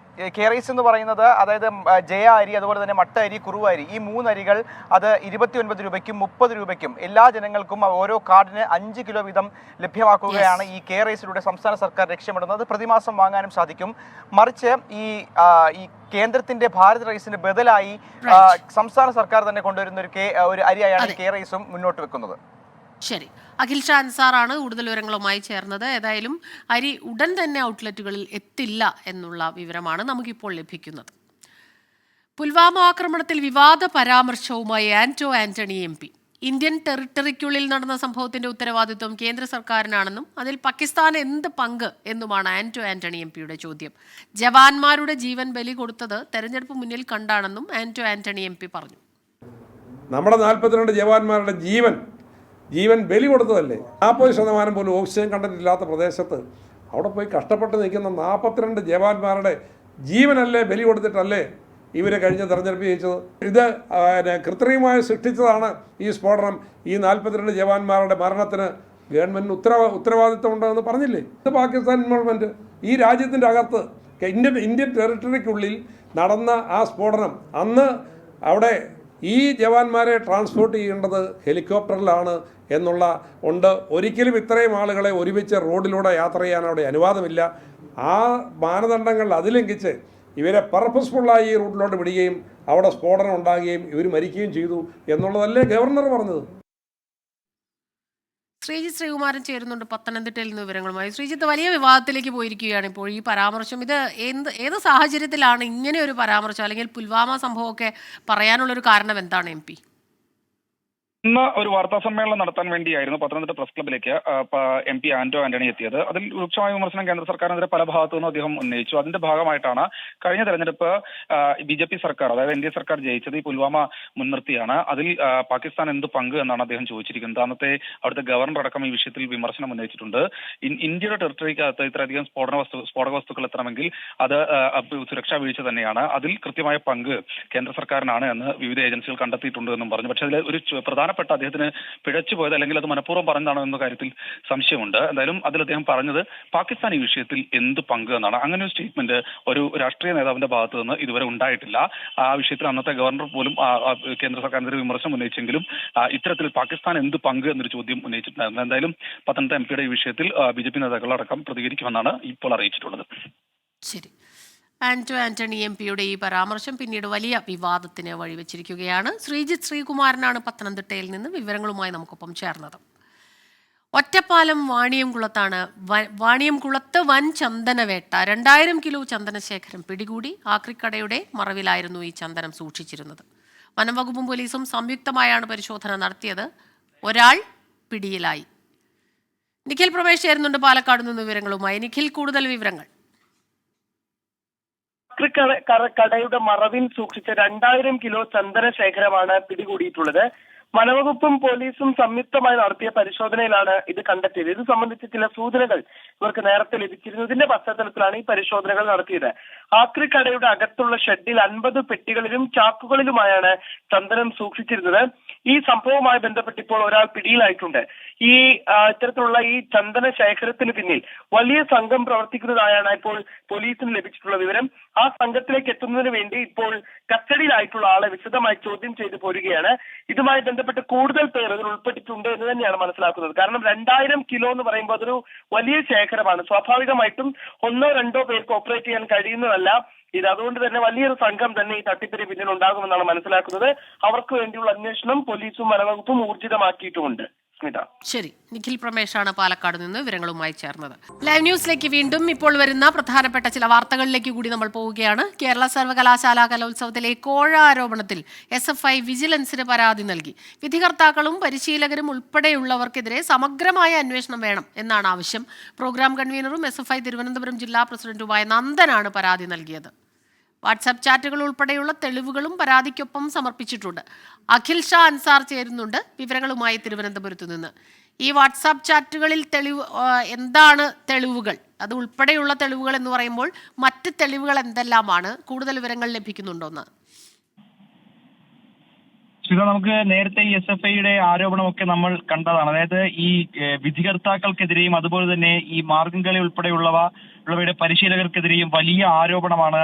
കെ റൈസ് എന്ന് പറയുന്നത്, അതായത് ജയ അരി, അതുപോലെ തന്നെ മട്ട അരി, കുറുവ അരി, ഈ 3 അരികൾ അത് 29 രൂപയ്ക്കും 30 രൂപയ്ക്കും എല്ലാ ജനങ്ങൾക്കും ഓരോ കാർഡിന് 5 കിലോ വീതം ലഭ്യമാക്കുകയാണ് ഈ കെ റൈസിലൂടെ സംസ്ഥാന സർക്കാർ ലക്ഷ്യമിടുന്നത്. പ്രതിമാസം വാങ്ങാനും സാധിക്കും. മറിച്ച് ഈ കേന്ദ്രത്തിന്റെ ഭാരത് റൈസിന് ബദലായി സംസ്ഥാന സർക്കാർ തന്നെ കൊണ്ടുവരുന്ന ഒരു അരിയായാണ് കെ റൈസും മുന്നോട്ട് വെക്കുന്നത്. ശരി, അഖിൽ ഷാ അൻസാറാണ് കൂടുതൽ വിവരങ്ങളുമായി ചേർന്നത്. ഏതായാലും അരി ഉടൻ തന്നെ ഔട്ട്ലെറ്റുകളിൽ എത്തില്ല എന്നുള്ള വിവരമാണ് നമുക്കിപ്പോൾ ലഭിക്കുന്നത്. പുൽവാമ ആക്രമണത്തിൽ വിവാദ പരാമർശവുമായി ആന്റണി MP. ഇന്ത്യൻ ടെറിട്ടറിക്കുള്ളിൽ നടന്ന സംഭവത്തിന്റെ ഉത്തരവാദിത്വം കേന്ദ്ര സർക്കാരിനാണെന്നും അതിൽ പാകിസ്ഥാൻ എന്ത് പങ്ക് എന്നുമാണ് ആന്റണി MPയുടെ ചോദ്യം. ജവാന്മാരുടെ ജീവൻ ബലി കൊടുത്തത് തെരഞ്ഞെടുപ്പ് മുന്നിൽ കണ്ടാണെന്നും ആന്റണി MP പറഞ്ഞു. നമ്മുടെ 42 ജവാന്മാരുടെ ജീവൻ ബലി കൊടുത്തതല്ലേ. 40% പോലും ഓക്സിജൻ കണ്ടന്റ് ഇല്ലാത്ത പ്രദേശത്ത് അവിടെ പോയി കഷ്ടപ്പെട്ട് നിൽക്കുന്ന 42 ജവാന്മാരുടെ ജീവനല്ലേ ബലി കൊടുത്തിട്ടല്ലേ ഇവരെ കഴിഞ്ഞ തെരഞ്ഞെടുപ്പ് ജയിച്ചത്. ഇത് കൃത്രിമമായി സൃഷ്ടിച്ചതാണ് ഈ സ്ഫോടനം. ഈ 42 ജവാന്മാരുടെ മരണത്തിന് ഗവൺമെൻറ്റിന് ഉത്തരവാദിത്വം ഉണ്ടെന്ന് പറഞ്ഞില്ലേ. ഇത് പാകിസ്ഥാൻ ഇൻവോൾവ്മെൻറ്റ്. ഈ രാജ്യത്തിൻ്റെ അകത്ത് ഇന്ത്യൻ ടെറിട്ടറിക്കുള്ളിൽ നടന്ന ആ സ്ഫോടനം, അന്ന് അവിടെ ഈ ജവാന്മാരെ ട്രാൻസ്പോർട്ട് ചെയ്യേണ്ടത് ഹെലികോപ്റ്ററിലാണ് ഉണ്ട്. ഒരിക്കലും ഇത്രയും ആളുകളെ ഒരുമിച്ച് റോഡിലൂടെ യാത്ര ചെയ്യാൻ അവിടെ അനുവാദമില്ല. ആ മാനദണ്ഡങ്ങൾ അതിലംഘിച്ച് ഇവരെ പർപ്പസ്ഫുള്ളായി ഈ റൂട്ടിലോട്ട് വിടുകയും അവിടെ സ്ഫോടനം ഉണ്ടാകുകയും ഇവർ മരിക്കുകയും ചെയ്തു എന്നുള്ളതല്ലേ ഗവർണർ പറഞ്ഞത്. ശ്രീജിത്ത് ശ്രീകുമാരൻ ചേരുന്നുണ്ട് പത്തനംതിട്ടയിൽ നിന്ന് വിവരങ്ങളുമായി. ശ്രീജിത്ത്, വലിയ വിവാദത്തിലേക്ക് പോയിരിക്കുകയാണ് ഇപ്പോൾ ഈ പരാമർശം. ഇത് ഏത് സാഹചര്യത്തിലാണ് ഇങ്ങനെ ഒരു പരാമർശം, അല്ലെങ്കിൽ പുൽവാമ സംഭവമൊക്കെ പറയാനുള്ളൊരു കാരണം എന്താണ് MP? ഇന്ന് ഒരു വാർത്താ സമ്മേളനം നടത്താൻ വേണ്ടിയായിരുന്നു പത്തനംതിട്ട പ്രസ് ക്ലബിലേക്ക് MP ആന്റണി എത്തിയത്. അതിൽ രൂക്ഷമായ വിമർശനം കേന്ദ്ര സർക്കാരിനെതിരെ പല ഭാഗത്തു നിന്നും അദ്ദേഹം ഉന്നയിച്ചു. അതിന്റെ ഭാഗമായിട്ടാണ് കഴിഞ്ഞ തെരഞ്ഞെടുപ്പ് BJP സർക്കാർ, അതായത് NDA സർക്കാർ ജയിച്ചത് ഈ പുൽവാമ മുൻനിർത്തിയാണ്. അതിൽ പാകിസ്ഥാൻ എന്ത് പങ്ക് എന്നാണ് അദ്ദേഹം ചോദിച്ചിരിക്കുന്നത്. അന്നത്തെ അവിടുത്തെ ഗവർണർ അടക്കം ഈ വിഷയത്തിൽ വിമർശനം ഉന്നയിച്ചിട്ടുണ്ട്. ഇന്ത്യയുടെ ടെറിട്ടറിക്കകത്ത് ഇത്രയധികം സ്ഫോടക വസ്തുക്കൾ എത്തണമെങ്കിൽ അത് സുരക്ഷാ വീഴ്ച തന്നെയാണ്. അതിൽ കൃത്യമായ പങ്ക് കേന്ദ്ര സർക്കാരിനാണ് എന്ന് വിവിധ ഏജൻസികൾ കണ്ടെത്തിയിട്ടുണ്ട് എന്നും പറഞ്ഞു. പക്ഷേ അതിൽ ഒരു പ്രധാനപ്പെട്ട അദ്ദേഹത്തിന് പിഴച്ചു പോയത്, അല്ലെങ്കിൽ അത് മനഃപൂർവ്വം പറഞ്ഞതാണോ എന്ന കാര്യത്തിൽ സംശയമുണ്ട്. എന്തായാലും അതിൽ അദ്ദേഹം പറഞ്ഞത് പാകിസ്ഥാൻ ഈ വിഷയത്തിൽ എന്ത് പങ്ക് എന്നാണ്. അങ്ങനെ ഒരു സ്റ്റേറ്റ്മെന്റ് ഒരു രാഷ്ട്രീയ നേതാവിന്റെ ഭാഗത്ത് നിന്ന് ഇതുവരെ ഉണ്ടായിട്ടില്ല. ആ വിഷയത്തിൽ അന്നത്തെ ഗവർണർ പോലും കേന്ദ്ര സർക്കാരിനെതിരെ വിമർശനം ഉന്നയിച്ചെങ്കിലും ഇത്തരത്തിൽ പാകിസ്ഥാൻ എന്ത് പങ്ക് എന്നൊരു ചോദ്യം ഉന്നയിച്ചിട്ടുണ്ടായിരുന്നു. എന്തായാലും പത്തനംതിട്ട MPയുടെ ഈ വിഷയത്തിൽ BJP നേതാക്കളടക്കം പ്രതികരിക്കുമെന്നാണ് ഇപ്പോൾ അറിയിച്ചിട്ടുള്ളത്. ശരി, ആന്റണി MPയുടെ ഈ പരാമർശം പിന്നീട് വലിയ വിവാദത്തിന് വഴിവെച്ചിരിക്കുകയാണ്. ശ്രീജിത്ത് ശ്രീകുമാരനാണ് പത്തനംതിട്ടയിൽ നിന്ന് വിവരങ്ങളുമായി നമുക്കൊപ്പം ചേർന്നത്. ഒറ്റപ്പാലം വാണിയംകുളത്ത് വൻ ചന്ദനവേട്ട. 2000 കിലോ ചന്ദനശേഖരം പിടികൂടി. ആക്രിക്കടയുടെ മറവിലായിരുന്നു ഈ ചന്ദനം സൂക്ഷിച്ചിരുന്നത്. വനംവകുപ്പും പോലീസും സംയുക്തമായാണ് പരിശോധന നടത്തിയത്. ഒരാൾ പിടിയിലായി. നിഖിൽ പ്രവേശ് ചേരുന്നുണ്ട് പാലക്കാട് നിന്ന് വിവരങ്ങളുമായി. നിഖിൽ, കൂടുതൽ വിവരങ്ങൾ. കടയുടെ മറവിൽ സൂക്ഷിച്ച 2000 കിലോ ചന്ദനശേഖരമാണ് പിടികൂടിയിട്ടുള്ളത്. വനവകുപ്പും പോലീസും സംയുക്തമായി നടത്തിയ പരിശോധനയിലാണ് ഇത് കണ്ടെത്തിയത്. ഇത് സംബന്ധിച്ച് ചില സൂചനകൾ ഇവർക്ക് നേരത്തെ ലഭിച്ചിരുന്നു. ഇതിന്റെ പശ്ചാത്തലത്തിലാണ് ഈ പരിശോധനകൾ നടത്തിയത്. ആക്രിക്കടയുടെ അകത്തുള്ള ഷെഡിൽ 50 പെട്ടികളിലും ചാക്കുകളിലുമായാണ് ചന്ദനം സൂക്ഷിച്ചിരുന്നത്. ഈ സംഭവവുമായി ബന്ധപ്പെട്ട് ഇപ്പോൾ ഒരാൾ പിടിയിലായിട്ടുണ്ട്. ഈ ഇത്തരത്തിലുള്ള ഈ ചന്ദന ശേഖരത്തിന് പിന്നിൽ വലിയ സംഘം പ്രവർത്തിക്കുന്നതായാണ് ഇപ്പോൾ പോലീസിന് ലഭിച്ചിട്ടുള്ള വിവരം. ആ സംഘത്തിലേക്ക് എത്തുന്നതിന് വേണ്ടി ഇപ്പോൾ കസ്റ്റഡിയിലായിട്ടുള്ള ആളെ വിശദമായി ചോദ്യം ചെയ്തു പോരുകയാണ്. ഇതുമായി ബന്ധപ്പെട്ട് കൂടുതൽ പേർ ഇതിൽ ഉൾപ്പെട്ടിട്ടുണ്ട് എന്ന് തന്നെയാണ് മനസ്സിലാക്കുന്നത്. കാരണം 2000 കിലോ എന്ന് പറയുമ്പോൾ അതൊരു വലിയ ശേഖരമാണ്. സ്വാഭാവികമായിട്ടും 1-2 പേർക്ക് ഓപ്പറേറ്റ് ചെയ്യാൻ കഴിയുന്നതല്ല ഇത്. അതുകൊണ്ട് തന്നെ വലിയൊരു സംഘം തന്നെ ഈ തട്ടിപ്പിന് പിന്നിൽ ഉണ്ടാകുമെന്നാണ് മനസ്സിലാക്കുന്നത്. അവർക്ക് വേണ്ടിയുള്ള അന്വേഷണം പോലീസും വനവകുപ്പും ഊർജിതമാക്കിയിട്ടുമുണ്ട്. ശരി, നിഖിൽ പ്രമേഷാണ് പാലക്കാട് നിന്ന് വിവരങ്ങളുമായി ചേർന്നത്. ലൈവ് ന്യൂസിലേക്ക് വീണ്ടും ഇപ്പോൾ വരുന്ന പ്രധാനപ്പെട്ട ചില വാർത്തകളിലേക്ക് കൂടി നമ്മൾ പോവുകയാണ്. കേരള സർവകലാശാല കലോത്സവത്തിലെ കോഴ ആരോപണത്തിൽ SFI വിജിലൻസിന് പരാതി നൽകി. വിധികർത്താക്കളും പരിശീലകരും ഉൾപ്പെടെയുള്ളവർക്കെതിരെ സമഗ്രമായ അന്വേഷണം വേണം എന്നാണ് ആവശ്യം. പ്രോഗ്രാം കൺവീനറും SFI തിരുവനന്തപുരം ജില്ലാ പ്രസിഡന്റുമായ നന്ദനാണ് പരാതി നൽകിയത്. വാട്സാപ്പ് ചാറ്റുകൾ ഉൾപ്പെടെയുള്ള തെളിവുകളും പരാതിക്കൊപ്പം സമർപ്പിച്ചിട്ടുണ്ട്. അഖിൽ ഷാ അൻസാർ ചേരുന്നുണ്ട് വിവരങ്ങളുമായി തിരുവനന്തപുരത്ത് നിന്ന്. ഈ വാട്സാപ്പ് ചാറ്റുകളിൽ എന്താണ് തെളിവുകൾ, അത് ഉൾപ്പെടെയുള്ള തെളിവുകൾ എന്ന് പറയുമ്പോൾ മറ്റ് തെളിവുകൾ എന്തെല്ലാമാണ്? കൂടുതൽ വിവരങ്ങൾ ലഭിക്കുന്നുണ്ടോന്ന്? നമുക്ക് നേരത്തെ ഈ SFIയുടെ ആരോപണമൊക്കെ നമ്മൾ കണ്ടതാണ്. അതായത് ഈ വിധികർത്താക്കൾക്കെതിരെയും അതുപോലെ തന്നെ ഈ മാർഗംകളി ഉൾപ്പെടെയുള്ളവയുടെ പരിശീലകർക്കെതിരെയും വലിയ ആരോപണമാണ്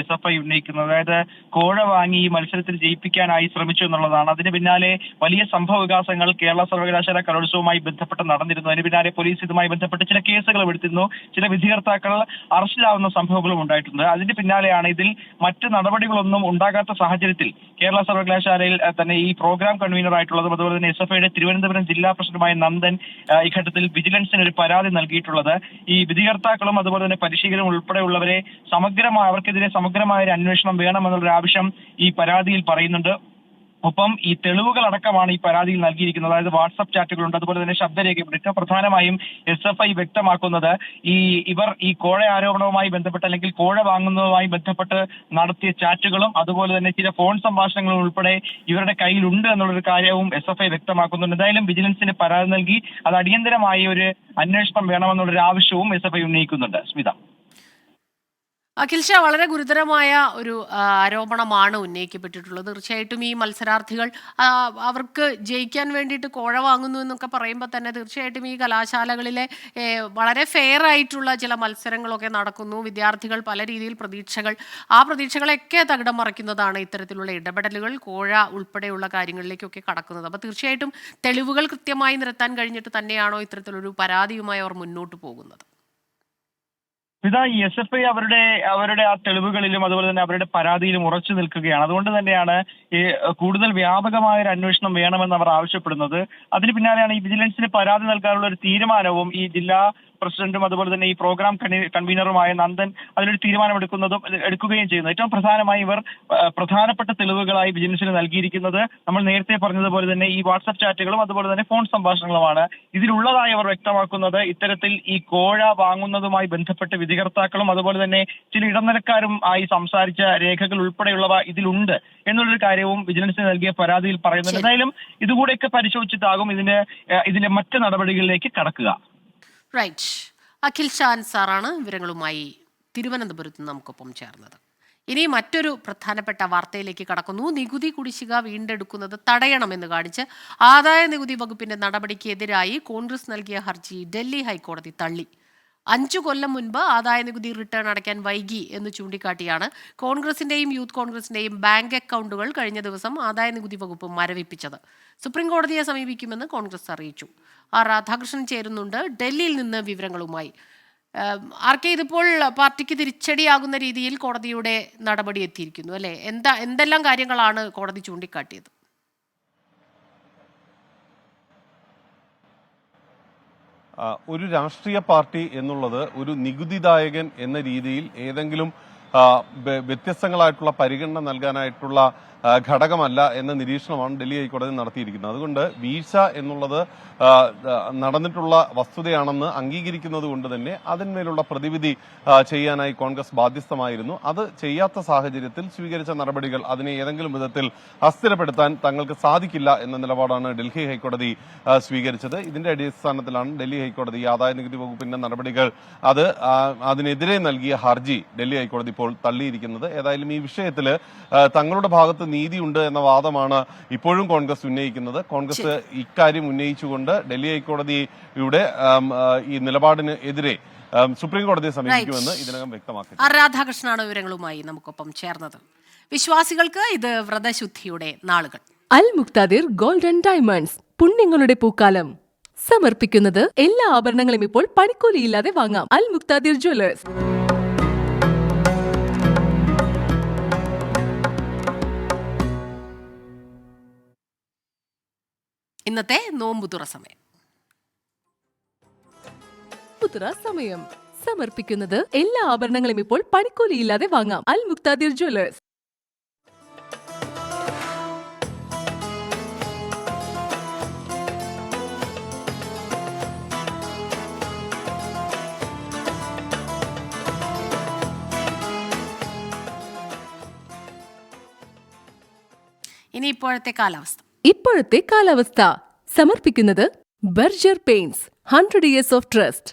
SFI ഉന്നയിക്കുന്നത്. അതായത് കോഴ വാങ്ങി ഈ മത്സരത്തിൽ ജയിപ്പിക്കാനായി ശ്രമിച്ചു എന്നുള്ളതാണ്. അതിന് പിന്നാലെ വലിയ സംഭവ വികാസങ്ങൾ കേരള സർവകലാശാല കലോത്സവവുമായി ബന്ധപ്പെട്ട് നടന്നിരുന്നു. അതിന് പിന്നാലെ പോലീസ് ഇതുമായി ബന്ധപ്പെട്ട് ചില കേസുകളും എടുത്തിരുന്നു. ചില വിധികർത്താക്കൾ അറസ്റ്റിലാവുന്ന സംഭവങ്ങളും ഉണ്ടായിട്ടുണ്ട്. അതിന് പിന്നാലെയാണ് ഇതിൽ മറ്റ് നടപടികളൊന്നും ഉണ്ടാകാത്ത സാഹചര്യത്തിൽ കേരള സർവകലാശാലയിൽ തന്നെ ഈ പ്രോഗ്രാം കൺവീനർ ആയിട്ടുള്ളതും അതുപോലെ തന്നെ SFIയുടെ തിരുവനന്തപുരം ജില്ലാ പ്രസിഡന്റുമായ നന്ദൻ ഈ ഘട്ടത്തിൽ വിജിലൻസിന് ഒരു പരാതി നൽകിയിട്ടുള്ളത്. ഈ വിധികർത്താക്കളും അതുപോലെ തന്നെ പരിശീലകരും ഉൾപ്പെടെയുള്ളവരെ അവർക്കെതിരെ സമഗ്രമായ ഒരു അന്വേഷണം വേണമെന്നുള്ളൊരു ആവശ്യം ഈ പരാതിയിൽ പറയുന്നുണ്ട്. ഒപ്പം ഈ തെളിവുകൾ അടക്കമാണ് ഈ പരാതിയിൽ നൽകിയിരിക്കുന്നത്. അതായത് വാട്സ്ആപ്പ് ചാറ്റുകളുണ്ട്, അതുപോലെ തന്നെ ശബ്ദരേഖയുണ്ട്. ഏറ്റവും പ്രധാനമായും SFI വ്യക്തമാക്കുന്നത് ഇവർ ഈ കോഴ ആരോപണവുമായി ബന്ധപ്പെട്ട് അല്ലെങ്കിൽ കോഴ വാങ്ങുന്നതുമായി ബന്ധപ്പെട്ട് നടത്തിയ ചാറ്റുകളും അതുപോലെ തന്നെ ചില ഫോൺ സംഭാഷണങ്ങളും ഉൾപ്പെടെ ഇവരുടെ കയ്യിലുണ്ട് എന്നുള്ളൊരു കാര്യവും SFI വ്യക്തമാക്കുന്നുണ്ട്. എന്തായാലും വിജിലൻസിന് പരാതി നൽകി അത് അടിയന്തരമായി ഒരു അന്വേഷണം വേണമെന്നുള്ളൊരു ആവശ്യവും SFI ഉന്നയിക്കുന്നുണ്ട്. സ്മിത. അഖിൽ ഷാ, വളരെ ഗുരുതരമായ ഒരു ആരോപണമാണ് ഉന്നയിക്കപ്പെട്ടിട്ടുള്ളത്. തീർച്ചയായിട്ടും ഈ മത്സരാർത്ഥികൾ അവർക്ക് ജയിക്കാൻ വേണ്ടിയിട്ട് കോഴ വാങ്ങുന്നു എന്നൊക്കെ പറയുമ്പോൾ തന്നെ തീർച്ചയായിട്ടും ഈ കലാശാലകളിലെ വളരെ ഫെയർ ആയിട്ടുള്ള ചില മത്സരങ്ങളൊക്കെ നടക്കുന്നു. വിദ്യാർത്ഥികൾ പല രീതിയിൽ ആ പ്രതീക്ഷകളെയൊക്കെ തകിടം മറിക്കുന്നതാണ് ഇത്തരത്തിലുള്ള ഇടപെടലുകൾ, കോഴ ഉൾപ്പെടെയുള്ള കാര്യങ്ങളിലേക്കൊക്കെ കടക്കുന്നത്. അപ്പോൾ തീർച്ചയായിട്ടും തെളിവുകൾ കൃത്യമായി നിരത്താൻ കഴിഞ്ഞിട്ട് തന്നെയാണോ ഇത്തരത്തിലൊരു പരാതിയുമായി അവർ മുന്നോട്ട് പോകുന്നത്? ഈ SFI അവരുടെ ആ തെളിവുകളിലും അതുപോലെ തന്നെ അവരുടെ പരാതിയിലും ഉറച്ചു നിൽക്കുകയാണ്. അതുകൊണ്ട് തന്നെയാണ് ഈ കൂടുതൽ വ്യാപകമായ ഒരു അന്വേഷണം വേണമെന്ന് അവർ ആവശ്യപ്പെടുന്നത്. അതിന് പിന്നാലെയാണ് ഈ വിജിലൻസിന് പരാതി നൽകാനുള്ള ഒരു തീരുമാനവും ഈ ജില്ലാ പ്രസിഡന്റും അതുപോലെ തന്നെ ഈ പ്രോഗ്രാം കൺവീനറുമായ നന്ദൻ അതിനൊരു തീരുമാനം എടുക്കുകയും ചെയ്യുന്നത്. ഏറ്റവും പ്രധാനമായി ഇവർ പ്രധാനപ്പെട്ട തെളിവുകളായി വിജിലൻസിന് നൽകിയിരിക്കുന്നത് നമ്മൾ നേരത്തെ പറഞ്ഞതുപോലെ തന്നെ ഈ വാട്സ്ആപ്പ് ചാറ്റുകളും അതുപോലെ തന്നെ ഫോൺ സംഭാഷണങ്ങളുമാണ്. ഇതിലുള്ളതായി അവർ വ്യക്തമാക്കുന്നത് ഇത്തരത്തിൽ ഈ കോഴ വാങ്ങുന്നതുമായി ബന്ധപ്പെട്ട് വിധികർത്താക്കളും അതുപോലെ തന്നെ ചില ഇടനിലക്കാരും ആയി സംസാരിച്ച രേഖകൾ ഉൾപ്പെടെയുള്ളവ ഇതിലുണ്ട് എന്നുള്ളൊരു കാര്യവും വിജിലൻസിന് നൽകിയ പരാതിയിൽ പറയുന്നുണ്ട്. എന്തായാലും ഇതുകൂടെയൊക്കെ പരിശോധിച്ചിട്ടാകും ഇതിലെ മറ്റ് നടപടികളിലേക്ക് കടക്കുക. റൈറ്റ്. അഖിൽ ഷാൻ സാറാണ് വിവരങ്ങളുമായി തിരുവനന്തപുരത്ത് നമുക്കൊപ്പം ചേർന്നത്. ഇനി മറ്റൊരു പ്രധാനപ്പെട്ട വാർത്തയിലേക്ക് കടക്കുന്നു. നികുതി കുടിശ്ശിക വീണ്ടെടുക്കുന്നത് തടയണമെന്ന് കാണിച്ച് ആദായ നികുതി വകുപ്പിന്റെ നടപടിക്കെതിരായി കോൺഗ്രസ് നൽകിയ ഹർജി ഡൽഹി ഹൈക്കോടതി തള്ളി. 5 കൊല്ലം മുൻപ് ആദായ നികുതി റിട്ടേൺ അടയ്ക്കാൻ വൈകി എന്ന് ചൂണ്ടിക്കാട്ടിയാണ് കോൺഗ്രസിന്റെയും യൂത്ത് കോൺഗ്രസിന്റെയും ബാങ്ക് അക്കൗണ്ടുകൾ കഴിഞ്ഞ ദിവസം ആദായ നികുതി വകുപ്പ് മരവിപ്പിച്ചത്. സുപ്രീം കോടതിയെ സമീപിക്കുമെന്ന് കോൺഗ്രസ് അറിയിച്ചു. രാധാകൃഷ്ണൻ ചേരുന്നുണ്ട് ഡൽഹിയിൽ നിന്ന് വിവരങ്ങളുമായി. ഇതിപ്പോൾ പാർട്ടിക്ക് തിരിച്ചടിയാകുന്ന രീതിയിൽ കോടതിയുടെ നടപടി എത്തിയിരിക്കുന്നു അല്ലേ? എന്തെല്ലാം കാര്യങ്ങളാണ് കോടതി ചൂണ്ടിക്കാട്ടിയത്? ഒരു രാഷ്ട്രീയ പാർട്ടി എന്നുള്ളത് ഒരു നികുതിദായകൻ എന്ന രീതിയിൽ ഏതെങ്കിലും വ്യത്യസ്തങ്ങളായിട്ടുള്ള പരിഗണന നൽകാനായിട്ടുള്ള ഘടകമല്ല എന്ന നിരീക്ഷണമാണ് ഡൽഹി ഹൈക്കോടതി നടത്തിയിരിക്കുന്നത്. അതുകൊണ്ട് വീഴ്ച എന്നുള്ളത് നടന്നിട്ടുള്ള വസ്തുതയാണെന്ന് അംഗീകരിക്കുന്നത് കൊണ്ട് തന്നെ അതിന്മേലുള്ള പ്രതിവിധി ചെയ്യാനായി കോൺഗ്രസ് ബാധ്യസ്ഥമായിരുന്നു. അത് ചെയ്യാത്ത സാഹചര്യത്തിൽ സ്വീകരിച്ച നടപടികൾ അതിനെ ഏതെങ്കിലും വിധത്തിൽ അസ്ഥിരപ്പെടുത്താൻ തങ്ങൾക്ക് സാധിക്കില്ല എന്ന നിലപാടാണ് ഡൽഹി ഹൈക്കോടതി സ്വീകരിച്ചത്. ഇതിന്റെ അടിസ്ഥാനത്തിലാണ് ഡൽഹി ഹൈക്കോടതി ആദായ നികുതി വകുപ്പിന്റെ നടപടികൾ അതിനെതിരെ നൽകിയ ഹർജി ഡൽഹി ഹൈക്കോടതി ഇപ്പോൾ തള്ളിയിരിക്കുന്നത്. ഏതായാലും ഈ വിഷയത്തിൽ തങ്ങളുടെ ഭാഗത്ത് നീതിയുണ്ട് എന്ന വാദമാണ് ഇപ്പോഴും കോൺഗ്രസ് ഉന്നയിക്കുന്നത്. കോൺഗ്രസ് ഇക്കാര്യം ഉന്നയിച്ചുകൊണ്ട് ഡൽഹി ഹൈക്കോടതിയുടെ ഈ നിലപാടിന് എതിരെ സുപ്രീം കോടതിയെ സമീപിക്കുമെന്ന് ഇതിനകം വ്യക്തമാക്കി. രാധാകൃഷ്ണനാണ് വിവരങ്ങളുമായി നമുക്കൊപ്പം ചേർന്നത്. വിശ്വാസികൾക്ക് ഇത് വ്രതശുദ്ധിയുടെ നാളുകൾ. അൽ മുക്താദിർ ഗോൾഡൻ ഡയമണ്ട്സ് പുണ്യങ്ങളുടെ പൂക്കാലം സമർപ്പിക്കുന്നത് എല്ലാ ആഭരണങ്ങളും ഇപ്പോൾ പണിക്കൂലിയില്ലാതെ വാങ്ങാം. അൽ മുക്താദിർ ജ്വല്ലേഴ്സ്. ഇന്നത്തെ നോമ്പുതുറ സമയം. സമയം സമർപ്പിക്കുന്നത് എല്ലാ ആഭരണങ്ങളും ഇപ്പോൾ പണിക്കൂലിയില്ലാതെ വാങ്ങാം. അൽ മുക്താദിർ ജ്വല്ലേഴ്സ്. ഇനി ഇപ്പോഴത്തെ കാലാവസ്ഥ സമർപ്പിക്കുന്നത് Berger paints 100 years of trust.